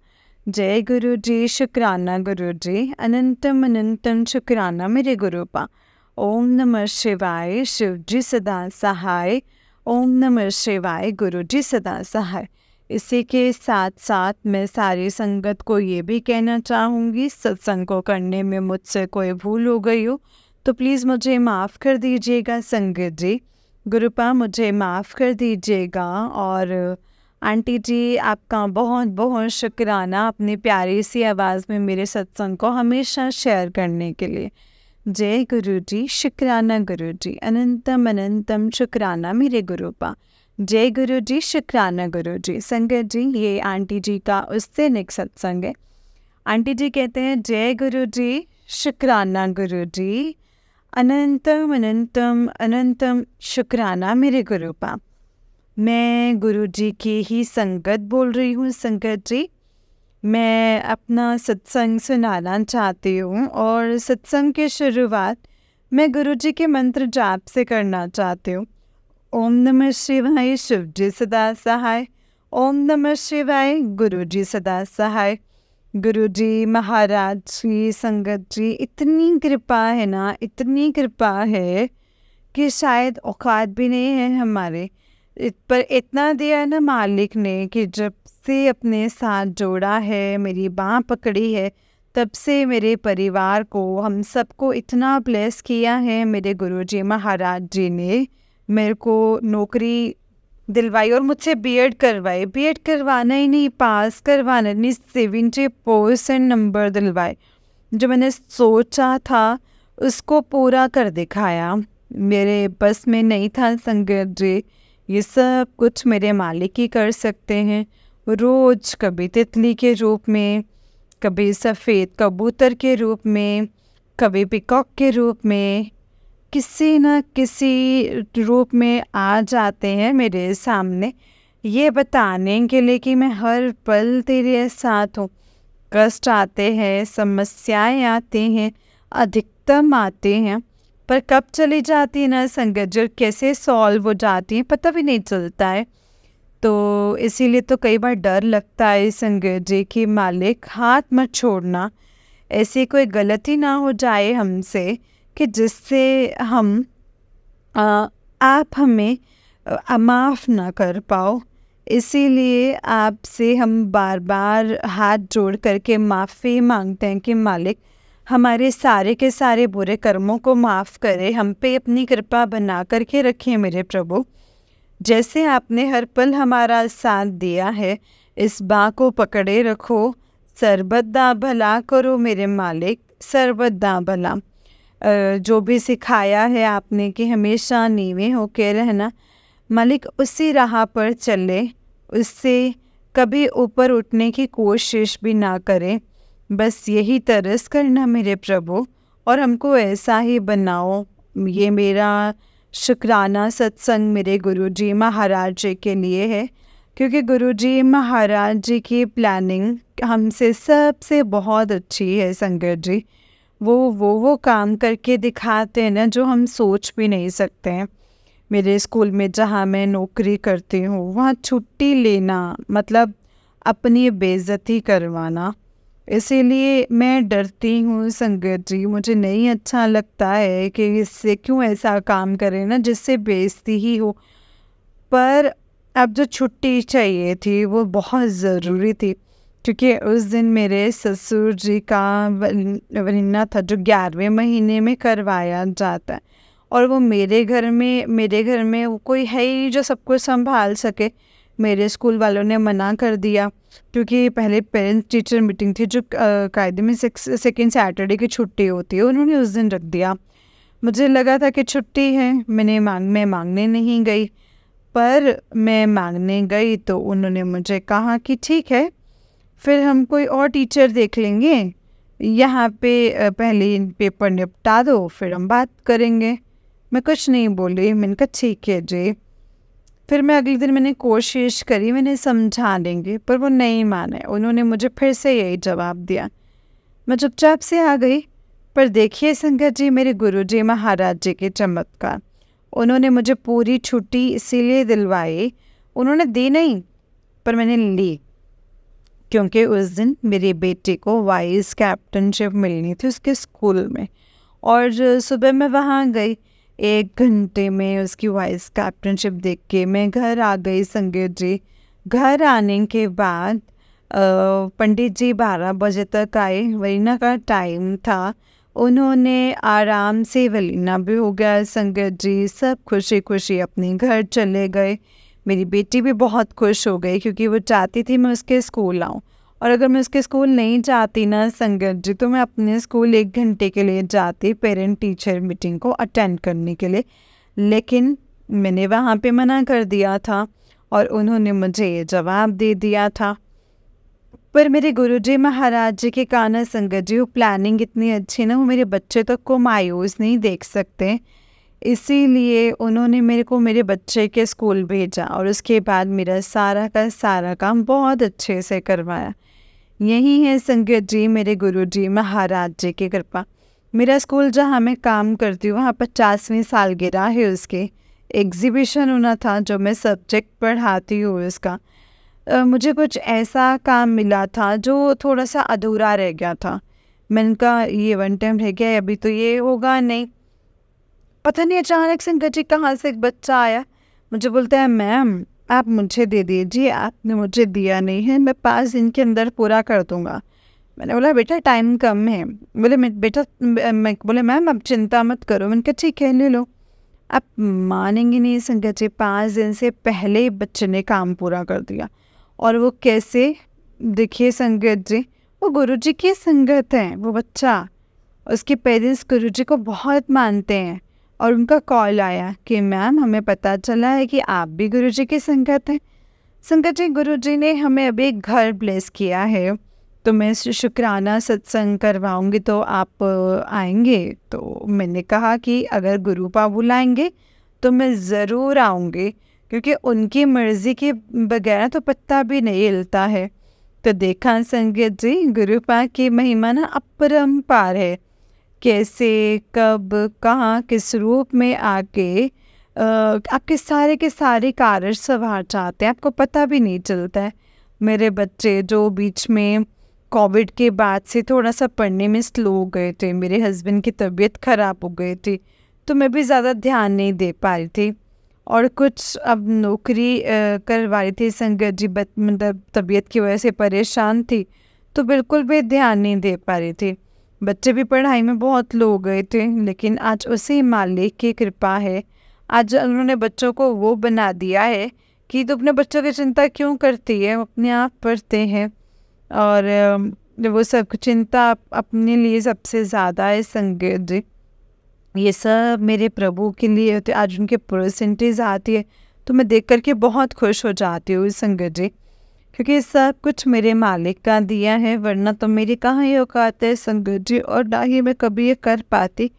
जय गुरु जी, शुक्राना गुरु जी, अनंतम अनंतम शुक्राना मेरे गुरुपा। ओम नमः शिवाय, शिव जी सदा सहाय। ओम नमः शिवाय, गुरु जी सदा सहाय। इसी के साथ साथ मैं सारी संगत को ये भी कहना चाहूँगी, सत्संग को करने में मुझसे कोई भूल हो गई हो तो प्लीज़ मुझे माफ़ कर दीजिएगा संगत जी। गुरुपा मुझे माफ़ कर दीजिएगा। और आंटी जी आपका बहुत बहुत शुक्राना अपनी प्यारी सी आवाज़ में मेरे सत्संग को हमेशा शेयर करने के लिए। जय गुरु जी, शुक्राना गुरु जी, अनंतम अनंतम शुक्राना मेरे गुरुपा। जय गुरु जी, शुक्राना गुरु जी। संगत जी, ये आंटी जी का उससे नेक्स्ट सत्संग है। आंटी जी कहते हैं, जय गुरु जी, शुक्राना गुरु जी, अनंतम अनंतम अनंतम शुक्राना मेरे गुरुपा। मैं गुरु जी की ही संगत बोल रही हूँ। संगत जी, मैं अपना सत्संग सुनाना चाहती हूँ और सत्संग की शुरुआत मैं गुरु जी के मंत्र जाप से करना चाहती हूँ। ओम नमः शिवाय, शिव जी सदा सहाय। ओम नमः शिवाय, गुरु जी सदा सहाय। गुरु जी महाराज जी, संगत जी, इतनी कृपा है ना, इतनी कृपा है कि शायद औकात भी नहीं है हमारे पर इतना दिया है ना मालिक ने कि जब से अपने साथ जोड़ा है, मेरी बाँह पकड़ी है, तब से मेरे परिवार को, हम सबको इतना ब्लेस किया है। मेरे गुरुजी महाराज जी ने मेरे को नौकरी दिलवाई और मुझसे बीएड करवाई। बीएड करवाना ही नहीं, पास करवाना नहीं, 70% नंबर दिलवाए। जो मैंने सोचा था उसको पूरा कर दिखाया। मेरे बस में नहीं था संगत जी, ये सब कुछ मेरे मालिक ही कर सकते हैं। रोज़ कभी तितली के रूप में, कभी सफ़ेद कबूतर के रूप में, कभी पिकॉक के रूप में, किसी न किसी रूप में आ जाते हैं मेरे सामने, ये बताने के लिए कि मैं हर पल तेरे साथ हूँ। कष्ट आते हैं, समस्याएं आती हैं, अधिकतम आते हैं, पर कब चली जाती है ना संगत जी, कैसे सॉल्व हो जाती है पता भी नहीं चलता है। तो इसीलिए तो कई बार डर लगता है संगत जी कि मालिक हाथ मत छोड़ना, ऐसी कोई गलती ना हो जाए हमसे कि जिससे हम आप हमें माफ़ ना कर पाओ। इसीलिए आपसे हम बार बार हाथ जोड़ करके माफ़ी मांगते हैं कि मालिक हमारे सारे के सारे बुरे कर्मों को माफ़ करें, हम पे अपनी कृपा बना करके रखें मेरे प्रभु। जैसे आपने हर पल हमारा साथ दिया है, इस बाँ को पकड़े रखो, सर्वदा भला करो मेरे मालिक, सर्वदा भला। जो भी सिखाया है आपने कि हमेशा नीवे होके रहना, मालिक उसी राह पर चले, उससे कभी ऊपर उठने की कोशिश भी ना करें। बस यही तरस करना मेरे प्रभु, और हमको ऐसा ही बनाओ। ये मेरा शुक्राना सत्संग मेरे गुरुजी महाराज जी के लिए है, क्योंकि गुरुजी महाराज जी की प्लानिंग हमसे सबसे बहुत अच्छी है संगत जी। वो काम करके दिखाते हैं ना जो हम सोच भी नहीं सकते हैं। मेरे स्कूल में जहाँ मैं नौकरी करती हूँ, वहाँ छुट्टी लेना मतलब अपनी बेइज्जती करवाना। इसीलिए मैं डरती हूँ संगत जी, मुझे नहीं अच्छा लगता है कि इससे क्यों ऐसा काम करें ना जिससे बेइज्जती ही हो। पर अब जो छुट्टी चाहिए थी वो बहुत ज़रूरी थी, क्योंकि उस दिन मेरे ससुर जी का वलीना था जो 11वें महीने में करवाया जाता है, और वो मेरे घर में वो कोई है ही जो सबको संभाल सके। मेरे स्कूल वालों ने मना कर दिया, क्योंकि पहले पेरेंट्स टीचर मीटिंग थी जो कायदे में सेकेंड सैटरडे की छुट्टी होती है, उन्होंने उस दिन रख दिया। मुझे लगा था कि छुट्टी है, मैं मांगने नहीं गई। पर मैं मांगने गई तो उन्होंने मुझे कहा कि ठीक है, फिर हम कोई और टीचर देख लेंगे, यहाँ पे पहले पेपर निपटा दो फिर हम बात करेंगे। मैं कुछ नहीं बोली, मैंने कहा ठीक है जी। फिर मैं अगले दिन मैंने कोशिश करी, मैंने समझा देंगे, पर वो नहीं माने। उन्होंने मुझे फिर से यही जवाब दिया। मैं चुपचाप से आ गई। पर देखिए संगत जी, मेरे गुरुजी महाराज जी के चमत्कार, उन्होंने मुझे पूरी छुट्टी इसीलिए दिलवाई, उन्होंने दी नहीं पर मैंने ली, क्योंकि उस दिन मेरी बेटी को वाइस कैप्टनशिप मिलनी थी उसके स्कूल में। और सुबह मैं वहाँ गई, 1 घंटे में उसकी वाइस कैप्टनशिप देख के मैं घर आ गई संगत जी। घर आने के बाद पंडित जी 12 बजे तक आए, वलीना का टाइम था। उन्होंने आराम से, वलीना भी हो गया संगत जी, सब खुशी खुशी अपने घर चले गए। मेरी बेटी भी बहुत खुश हो गई, क्योंकि वो चाहती थी मैं उसके स्कूल आऊँ, और अगर मैं उसके स्कूल नहीं जाती ना संगत जी, तो मैं अपने स्कूल 1 घंटे के लिए जाती पेरेंट टीचर मीटिंग को अटेंड करने के लिए। लेकिन मैंने वहाँ पे मना कर दिया था और उन्होंने मुझे ये जवाब दे दिया था। पर मेरे गुरुजी महाराज जी के कारण संगत जी, वो प्लानिंग इतनी अच्छी ना, वो मेरे बच्चे तक को मायूस नहीं देख सकते, इसीलिए उन्होंने मेरे को मेरे बच्चे के स्कूल भेजा और उसके बाद मेरा सारा का सारा काम बहुत अच्छे से करवाया। यही है संगत जी मेरे गुरुजी महाराज जी की कृपा। मेरा स्कूल जहाँ मैं काम करती हूँ वहाँ 50वीं सालगिरह है, उसके एग्जीबिशन होना था जो मैं सब्जेक्ट पढ़ाती हूँ उसका। मुझे कुछ ऐसा काम मिला था जो थोड़ा सा अधूरा रह गया था। मैंने कहा ये वन टाइम रह गया है, अभी तो ये होगा नहीं। पता नहीं अचानक संगत जी कहाँ से एक बच्चा आया, मुझे बोलता है मैम आप मुझे दे दीजिए, आपने मुझे दिया नहीं है, मैं 5 दिन के अंदर पूरा कर दूँगा। मैंने बोला बेटा टाइम कम है। बोले मैं बोले मैम आप चिंता मत करो। मैंने कहा ठीक है ले लो। आप मानेंगे नहीं संगत जी, 5 दिन से पहले ही बच्चे ने काम पूरा कर दिया। और वो कैसे, देखिए संगत जी, वो गुरुजी की संगत है वो बच्चा, उसके पेरेंट्स गुरुजी को बहुत मानते हैं। और उनका कॉल आया कि मैम हमें पता चला है कि आप भी गुरुजी की संगत हैं। संगत जी गुरुजी ने हमें अभी एक घर ब्लेस किया है, तो मैं शुक्राना सत्संग करवाऊंगी तो आप आएंगे? तो मैंने कहा कि अगर गुरुपा बुलाएंगे तो मैं ज़रूर आऊँगी, क्योंकि उनकी मर्ज़ी के बगैर तो पत्ता भी नहीं हिलता है। तो देखा संगत जी गुरुपा की महिमा ना अपरंपार है, कैसे कब कहाँ किस रूप में आके आपके सारे के सारे कार्य संवार जाते हैं, आपको पता भी नहीं चलता है। मेरे बच्चे जो बीच में कोविड के बाद से थोड़ा सा पढ़ने में स्लो हो गए थे, मेरे हस्बैंड की तबीयत ख़राब हो गई थी, तो मैं भी ज़्यादा ध्यान नहीं दे पा रही थी। और कुछ अब नौकरी करवा रही थी संगत जी, मतलब तबीयत की वजह से परेशान थी, तो बिल्कुल भी ध्यान नहीं दे पा रही थी। बच्चे भी पढ़ाई में बहुत लो हो गए थे, लेकिन आज उसी मालिक की कृपा है, आज उन्होंने बच्चों को वो बना दिया है कि तो अपने बच्चों की चिंता क्यों करती है, अपने आप पढ़ते हैं। और वो सब चिंता अपने लिए सबसे ज़्यादा है संगत जी, ये सब मेरे प्रभु के लिए होते। आज उनके परसेंटेज आती है तो मैं देख करके बहुत खुश हो जाती हूँ संगत जी, क्योंकि सब कुछ मेरे मालिक का दिया है, वरना तो मेरी कहाँ ये औकात है संगत जी, और ना ही मैं कभी ये कर पाती।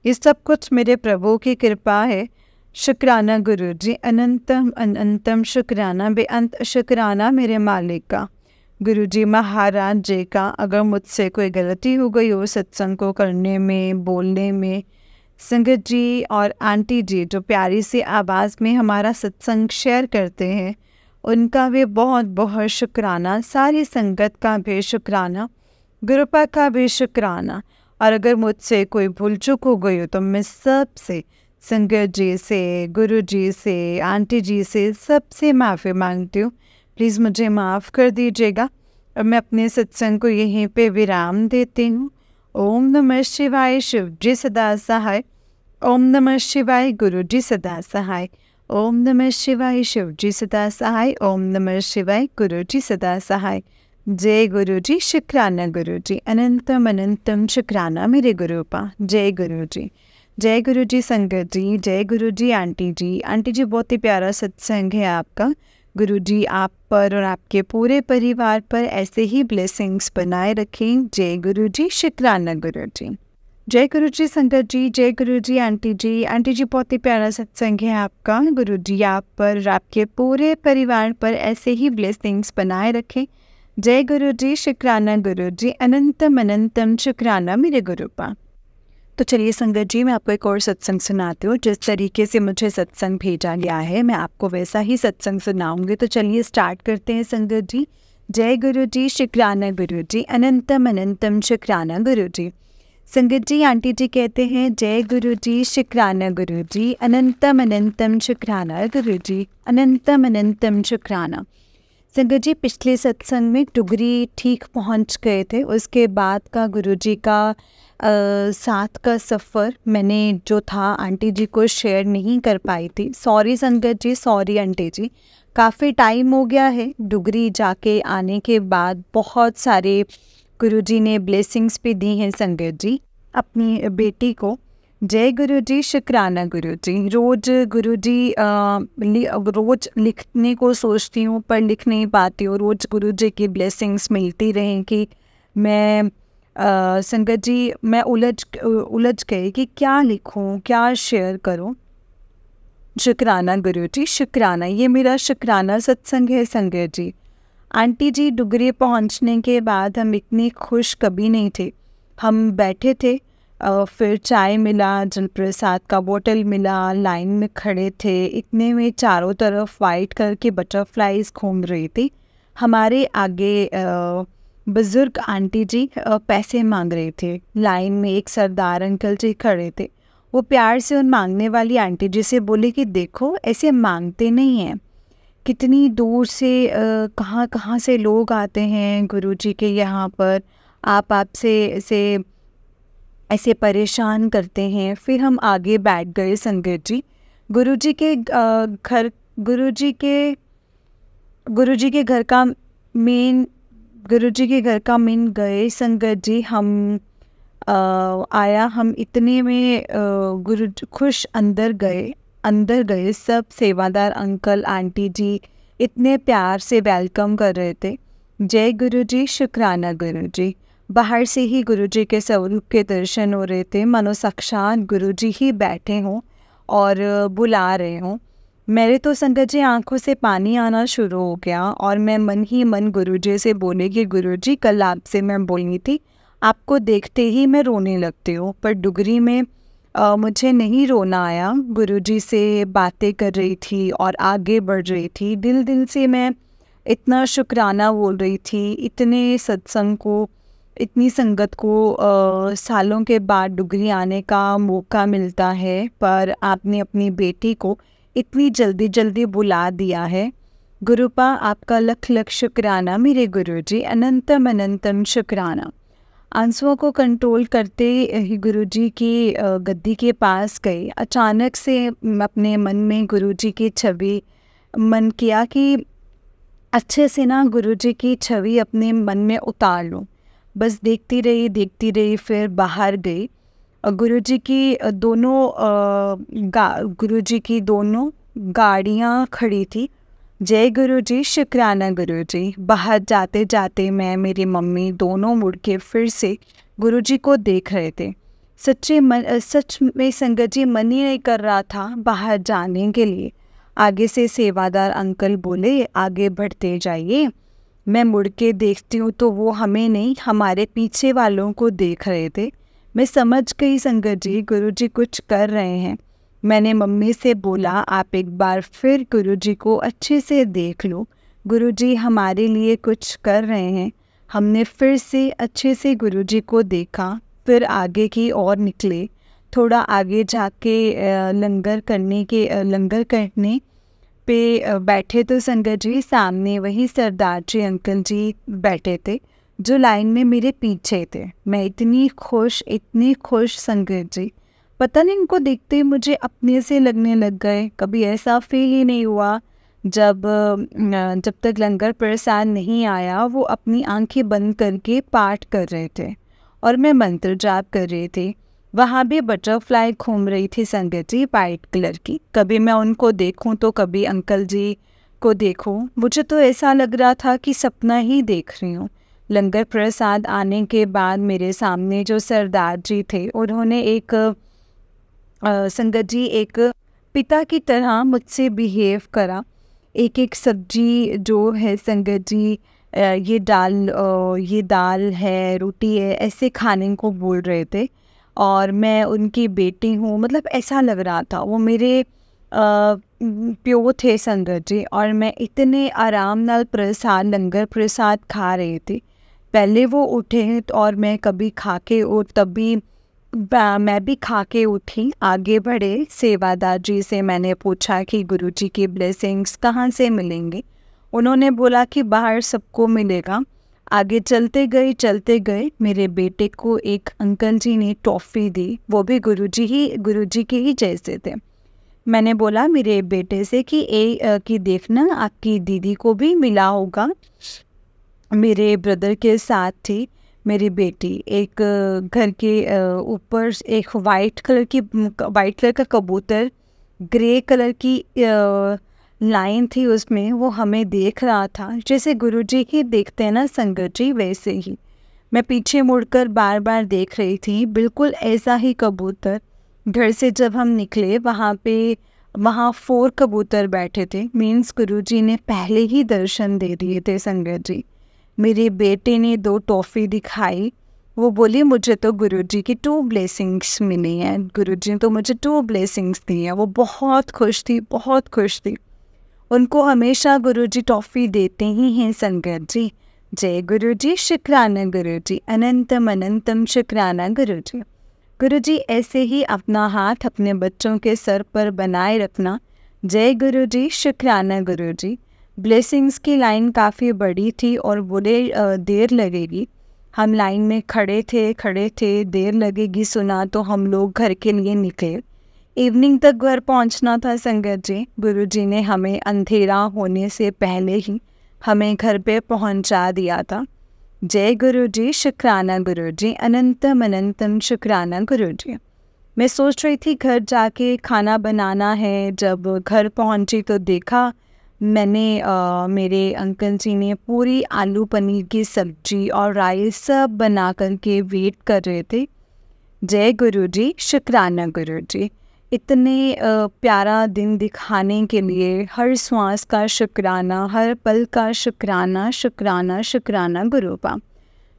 ये सब कुछ मेरे प्रभु की कृपा है। शुक्राना गुरु जी, अनंतम अनंतम शुक्राना, बेअंत शुक्राना मेरे मालिक का, गुरु जी महाराज जी का। अगर मुझसे कोई गलती हो गई हो सत्संग को करने में, बोलने में, संगत जी और आंटी जी जो प्यारी सी आवाज़ में हमारा सत्संग शेयर करते हैं, उनका भी बहुत बहुत शुक्राना, सारी संगत का भी शुक्राना, गुरुपा का भी शुक्राना। और अगर मुझसे कोई भूल चूक हो गई हो तो मैं सबसे, संगत जी से, गुरु जी से, आंटी जी से, सबसे माफ़ी मांगती हूँ। प्लीज़ मुझे माफ़ कर दीजिएगा। और मैं अपने सत्संग को यहीं पे विराम देती हूँ। ओम नमः शिवाय, शिव जी सदा सहाय। ओम नमः शिवाय, गुरु जी सदा सहाय। ओम नमः शिवाय, शिव जी सदा सहाय। ओम नमः शिवाय, गुरु जी सदा सहाय। जय गुरु जी, शुक्राना गुरु जी, अनंतम अनंतम शुक्राना मेरे गुरुपा। जय गुरु जी, जय गुरु जी संगत जी, जय गुरु जी आंटी जी। आंटी जी बहुत ही प्यारा सत्संग है आपका। गुरु जी आप पर और आपके पूरे परिवार पर ऐसे ही ब्लेसिंग्स बनाए रखें। जय गुरु जी, शुक्राना गुरु जी। जय गुरु जी संगत जी, जय गुरु जी आंटी जी। आंटी जी बहुत ही प्यारा सत्संग है आपका। गुरु जी आप पर और आपके पूरे परिवार पर ऐसे ही ब्लेसिंग्स बनाए रखें। जय गुरु जी, शुक्राना गुरु जी, अनंतम अनंतम शुक्राना मेरे गुरुपा। तो चलिए संगत जी, मैं आपको एक और सत्संग सुनाती हूँ। जिस तरीके से मुझे सत्संग भेजा गया है मैं आपको वैसा ही सत्संग सुनाऊंगी। तो चलिए स्टार्ट करते हैं संगत जी। जय गुरु जी, शुक्राना गुरु जी, अनंतम अनंतम शुक्राना गुरु जी। संगत जी आंटी जी कहते हैं जय गुरु जी, शुक्राना गुरु जी, अनंतम अनंतम शुक्राना गुरु जी, अनंतम अनंतम शुक्राना। संगत जी पिछले सत्संग में टुगरी ठीक पहुंच गए थे, उसके बाद का गुरुजी का साथ का सफ़र मैंने जो था आंटी जी को शेयर नहीं कर पाई थी। सॉरी संगत जी, सॉरी आंटी जी। काफ़ी टाइम हो गया है डुगरी जाके आने के बाद। बहुत सारे गुरुजी ने ब्लेसिंग्स भी दी हैं संगत जी अपनी बेटी को। जय गुरु जी, शुक्राना गुरु जी। रोज़ गुरु जी रोज़ लिखने को सोचती हूँ पर लिख नहीं पाती हूँ। रोज़ गुरु जी की ब्लेसिंग्स मिलती रहें कि मैं संगत जी मैं उलझ गई कि क्या लिखूँ, क्या शेयर करूँ। शुक्राना गुरु जी, शुक्राना। ये मेरा शुक्राना सत्संग है संगत जी। आंटी जी डुगरी पहुंचने के बाद हम इतने खुश कभी नहीं थे। हम बैठे थे, फिर चाय मिला, जल प्रसाद का बोतल मिला, लाइन में खड़े थे। इतने में चारों तरफ वाइट कलर के बटरफ्लाइज घूम रही थी। हमारे आगे बुज़ुर्ग आंटी जी पैसे मांग रहे थे। लाइन में एक सरदार अंकल जी खड़े थे। वो प्यार से उन मांगने वाली आंटी जी से बोले कि देखो ऐसे मांगते नहीं हैं, कितनी दूर से कहाँ कहाँ से लोग आते हैं गुरुजी के यहाँ पर, आप आपसे ऐसे परेशान करते हैं। फिर हम आगे बैठ गए संगत जी। गुरुजी के घर गुरुजी के घर का मेन गए संगत जी। हम आया, हम इतने में गुरु खुश अंदर गए। सब सेवादार अंकल आंटी जी इतने प्यार से वेलकम कर रहे थे। जय गुरु जी, शुक्राना गुरु जी। बाहर से ही गुरु जी के स्वरूप के दर्शन हो रहे थे, मानो साक्षात गुरु जी ही बैठे हों और बुला रहे हों। मेरे तो संगत जी आंखों से पानी आना शुरू हो गया और मैं मन ही मन गुरु जी से बोले कि गुरु जी कल आपसे मैं बोली थी, आपको देखते ही मैं रोने लगती हूँ, पर डुगरी में मुझे नहीं रोना आया। गुरुजी से बातें कर रही थी और आगे बढ़ रही थी। दिल से मैं इतना शुक्राना बोल रही थी। इतने सत्संग को, इतनी संगत को सालों के बाद डुगरी आने का मौका मिलता है, पर आपने अपनी बेटी को इतनी जल्दी बुला दिया है। गुरुपा आपका लख लख शुक्राना मेरे गुरुजी, अनंतम अनंतम शुक्राना। आंसुओं को कंट्रोल करते ही गुरुजी की गद्दी के पास गई। अचानक से अपने मन में गुरुजी की छवि मन किया कि अच्छे से ना गुरुजी की छवि अपने मन में उतार लूँ। बस देखती रही। फिर बाहर गई। गुरुजी की दोनों गाड़ियाँ खड़ी थी। जय गुरु जी, शुक्राना गुरु जी। बाहर जाते जाते मैं, मेरी मम्मी दोनों मुड़ के फिर से गुरु जी को देख रहे थे। सच में संगत जी मन ही नहीं कर रहा था बाहर जाने के लिए। आगे से सेवादार अंकल बोले आगे बढ़ते जाइए। मैं मुड़ के देखती हूँ तो वो हमें नहीं, हमारे पीछे वालों को देख रहे थे। मैं समझ गई संगत जी गुरु जी कुछ कर रहे हैं। मैंने मम्मी से बोला आप एक बार फिर गुरुजी को अच्छे से देख लो, गुरुजी हमारे लिए कुछ कर रहे हैं। हमने फिर से अच्छे से गुरुजी को देखा, फिर आगे की ओर निकले। थोड़ा आगे जाके लंगर करने पे बैठे तो संगत जी सामने वही सरदार जी अंकल जी बैठे थे जो लाइन में मेरे पीछे थे। मैं इतनी खुश संगत जी, पता नहीं इनको देखते ही मुझे अपने से लगने लग गए। कभी ऐसा फील ही नहीं हुआ जब तक लंगर प्रसाद नहीं आया। वो अपनी आंखें बंद करके पाठ कर रहे थे और मैं मंत्र जाप कर रही थी। वहाँ भी बटरफ्लाई घूम रही थी संगत जी, वाइट कलर की। कभी मैं उनको देखूं तो कभी अंकल जी को देखूं। मुझे तो ऐसा लग रहा था कि सपना ही देख रही हूँ। लंगर प्रसाद आने के बाद मेरे सामने जो सरदार जी थे उन्होंने संगत जी एक पिता की तरह मुझसे बिहेव करा। एक सब्जी जो है संगत जी, ये दाल है, रोटी है, ऐसे खाने को बोल रहे थे और मैं उनकी बेटी हूँ, मतलब ऐसा लग रहा था। वो मेरे प्यो थे संगत जी और मैं इतने आराम नाल लंगर प्रसाद खा रही थी। पहले वो उठे और मैं कभी खा के और तभी मैं भी खा के उठी। आगे बढ़े, सेवादार जी से मैंने पूछा कि गुरुजी की ब्लेसिंग्स कहाँ से मिलेंगे। उन्होंने बोला कि बाहर सबको मिलेगा। आगे चलते गए मेरे बेटे को एक अंकल जी ने टॉफ़ी दी, वो भी गुरुजी के ही जैसे थे। मैंने बोला मेरे बेटे से कि देखना आपकी दीदी को भी मिला होगा। मेरे ब्रदर के साथ थी मेरी बेटी। एक घर के ऊपर एक वाइट कलर का कबूतर, ग्रे कलर की लाइन थी उसमें, वो हमें देख रहा था। जैसे गुरुजी ही देखते हैं ना संगत जी, वैसे ही मैं पीछे मुड़कर बार बार देख रही थी। बिल्कुल ऐसा ही कबूतर। घर से जब हम निकले वहाँ 4 कबूतर बैठे थे। मीन्स गुरुजी ने पहले ही दर्शन दे दिए थे संगत जी। मेरे बेटे ने 2 टॉफ़ी दिखाई। वो बोली मुझे तो गुरुजी की 2 ब्लेसिंग्स मिली हैं, गुरुजी ने तो मुझे 2 ब्लेसिंग्स दी हैं। वो बहुत खुश थी, बहुत खुश थी। उनको हमेशा गुरुजी टॉफ़ी देते ही हैं संगत जी। जय गुरुजी, शुक्राना गुरुजी, अनंतम अनंतम शुक्राना गुरुजी। गुरुजी ऐसे ही अपना हाथ अपने बच्चों के सर पर बनाए रखना। जय गुरुजी, शुक्राना गुरुजी। ब्लेसिंग्स की लाइन काफ़ी बड़ी थी और बोले देर लगेगी। हम लाइन में खड़े थे, देर लगेगी सुना तो हम लोग घर के लिए निकले। इवनिंग तक घर पहुंचना था संगत जी। गुरुजी ने हमें अंधेरा होने से पहले ही हमें घर पे पहुंचा दिया था। जय गुरुजी, शुक्राना गुरुजी, अनंतम अनंतम शुक्राना गुरुजी। मैं सोच रही थी घर जाके खाना बनाना है। जब घर पहुंची तो देखा मैंने मेरे अंकल जी ने पूरी आलू पनीर की सब्जी और राइस सब बना कर के वेट कर रहे थे। जय गुरुजी, शुक्राना गुरुजी। इतने प्यारा दिन दिखाने के लिए हर श्वास का शुक्राना, हर पल का शुक्राना, शुक्राना शुक्राना गुरुपा।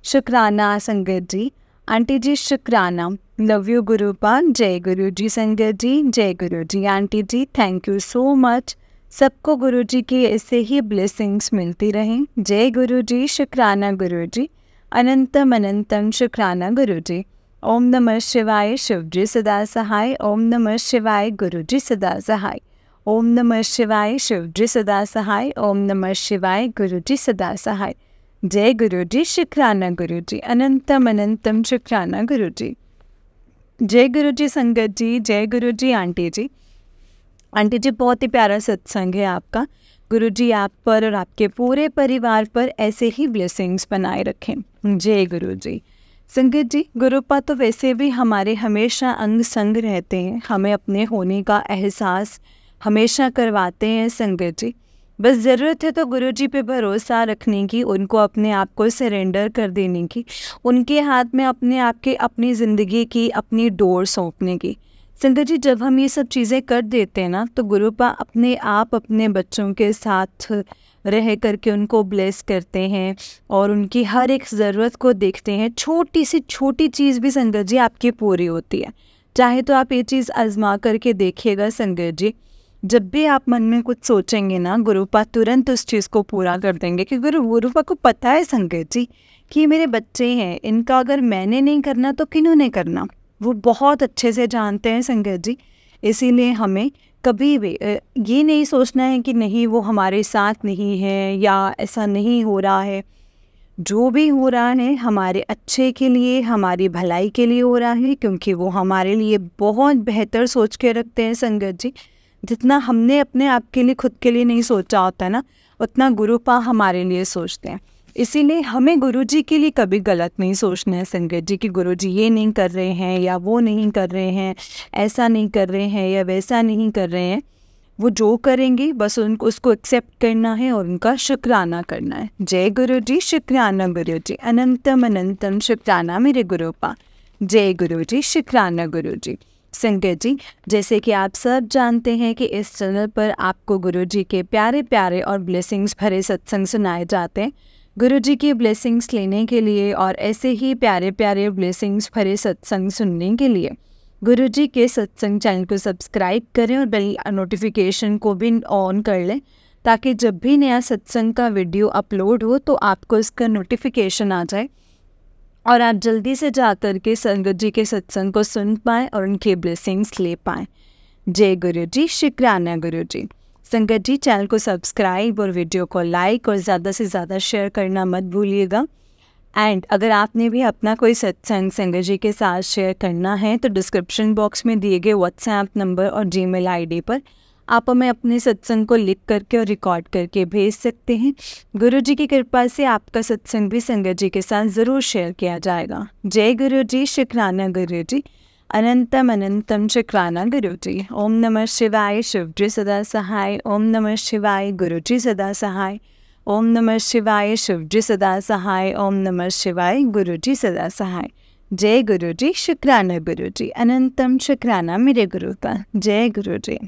शुक्राना संगत जी। आंटी जी शुक्राना, लव यू गुरुपा। जय गुरुजी संगत जी, जय Guruji. Aunty ji thank you so much. सबको गुरुजी की ऐसे ही ब्लेसिंग्स मिलती रहें। जय गुरुजी, शुक्राना गुरुजी, अनंतम अनंतम शुक्राना गुरुजी। ओम नमः शिवाय, शिवजी सदा सहाय। ओम नमः शिवाय, गुरुजी सदा सहाय। ओम नमः शिवाय, शिवजी सदा सहाय। ओम नमः शिवाय, गुरुजी सदा सहाय। जय गुरुजी, शुक्राना गुरुजी, अनंतम अनंतम शुक्राना गुरुजी। जय गुरुजी संगत जी, जय गुरुजी आंटी जी। आंटी जी बहुत ही प्यारा सत्संग है आपका। गुरुजी आप पर और आपके पूरे परिवार पर ऐसे ही ब्लेसिंग्स बनाए रखें। जय गुरुजी। संगत जी, गुरुपा तो वैसे भी हमारे हमेशा अंग संग रहते हैं, हमें अपने होने का एहसास हमेशा करवाते हैं संगत जी। बस ज़रूरत है तो गुरुजी पे भरोसा रखने की, उनको अपने आप को सरेंडर कर देने की, उनके हाथ में अपने आप के अपनी ज़िंदगी की अपनी डोर सौंपने की। संगत जी जब हम ये सब चीज़ें कर देते हैं ना तो गुरुपा अपने आप अपने बच्चों के साथ रह करके उनको ब्लेस करते हैं और उनकी हर एक ज़रूरत को देखते हैं। छोटी सी छोटी चीज़ भी संगत जी आपकी पूरी होती है। चाहे तो आप ये चीज़ आजमा करके देखिएगा संगत जी। जब भी आप मन में कुछ सोचेंगे ना, गुरुपा तुरंत उस चीज़ को पूरा कर देंगे। क्योंकि गुरुपा को पता है संगत जी कि मेरे बच्चे हैं, इनका अगर मैंने नहीं करना तो किन्होंने करना, वो बहुत अच्छे से जानते हैं संगत जी। इसीलिए हमें कभी भी ये नहीं सोचना है कि नहीं वो हमारे साथ नहीं है या ऐसा नहीं हो रहा है। जो भी हो रहा है हमारे अच्छे के लिए, हमारी भलाई के लिए हो रहा है, क्योंकि वो हमारे लिए बहुत बेहतर सोच के रखते हैं संगत जी। जितना हमने अपने आप के लिए खुद के लिए नहीं सोचा होता है ना, उतना गुरुपा हमारे लिए सोचते हैं। इसीलिए हमें गुरुजी के लिए कभी गलत नहीं सोचना है संगत जी कि गुरुजी ये नहीं कर रहे हैं या वो नहीं कर रहे हैं, ऐसा नहीं कर रहे हैं या वैसा नहीं कर रहे हैं। वो जो करेंगे बस उनको उसको एक्सेप्ट करना है और उनका शुक्राना करना है। जय गुरुजी, शुक्राना गुरुजी, अनंतम अनंतम शुक्राना मेरे गुरुपा। जय गुरुजी, शुक्राना गुरुजी। संगत जी जैसे कि आप सब जानते हैं कि इस चैनल पर आपको गुरुजी के प्यारे प्यारे और ब्लेसिंग्स भरे सत्संग सुनाए जाते हैं। गुरुजी की ब्लेसिंग्स लेने के लिए और ऐसे ही प्यारे प्यारे ब्लेसिंग्स भरे सत्संग सुनने के लिए गुरुजी के सत्संग चैनल को सब्सक्राइब करें और बेल नोटिफिकेशन को भी ऑन कर लें, ताकि जब भी नया सत्संग का वीडियो अपलोड हो तो आपको इसका नोटिफिकेशन आ जाए और आप जल्दी से जाकर के संगत जी के सत्संग को सुन पाएँ और उनके ब्लेसिंग्स ले पाएँ। जय गुरुजी, शुक्राना गुरुजी। संगत जी चैनल को सब्सक्राइब और वीडियो को लाइक और ज़्यादा से ज़्यादा शेयर करना मत भूलिएगा। एंड अगर आपने भी अपना कोई सत्संग संगत जी के साथ शेयर करना है तो डिस्क्रिप्शन बॉक्स में दिए गए व्हाट्सएप नंबर और जीमेल आईडी पर आप हमें अपने सत्संग को लिख करके और रिकॉर्ड करके भेज सकते हैं। गुरु जी की कृपा से आपका सत्संग भी संगत जी के साथ ज़रूर शेयर किया जाएगा। जय गुरु जी, शुक्राना गुरु जी, अनंतम अनंतम शुक्राना गुरु जी। ओम नमः शिवाय, शिव जी सदा सहाय। ओम नमः शिवाय, गुरु जी सदा सहाय। ओम नमः शिवाय, शिव जी सदा सहाय। ओम नमः शिवाय, गुरु जी सदा सहाय। जय गुरु जी, शुक्राना गुरु जी, अनंतम शुक्राना मेरे गुरु का। जय गुरु जी।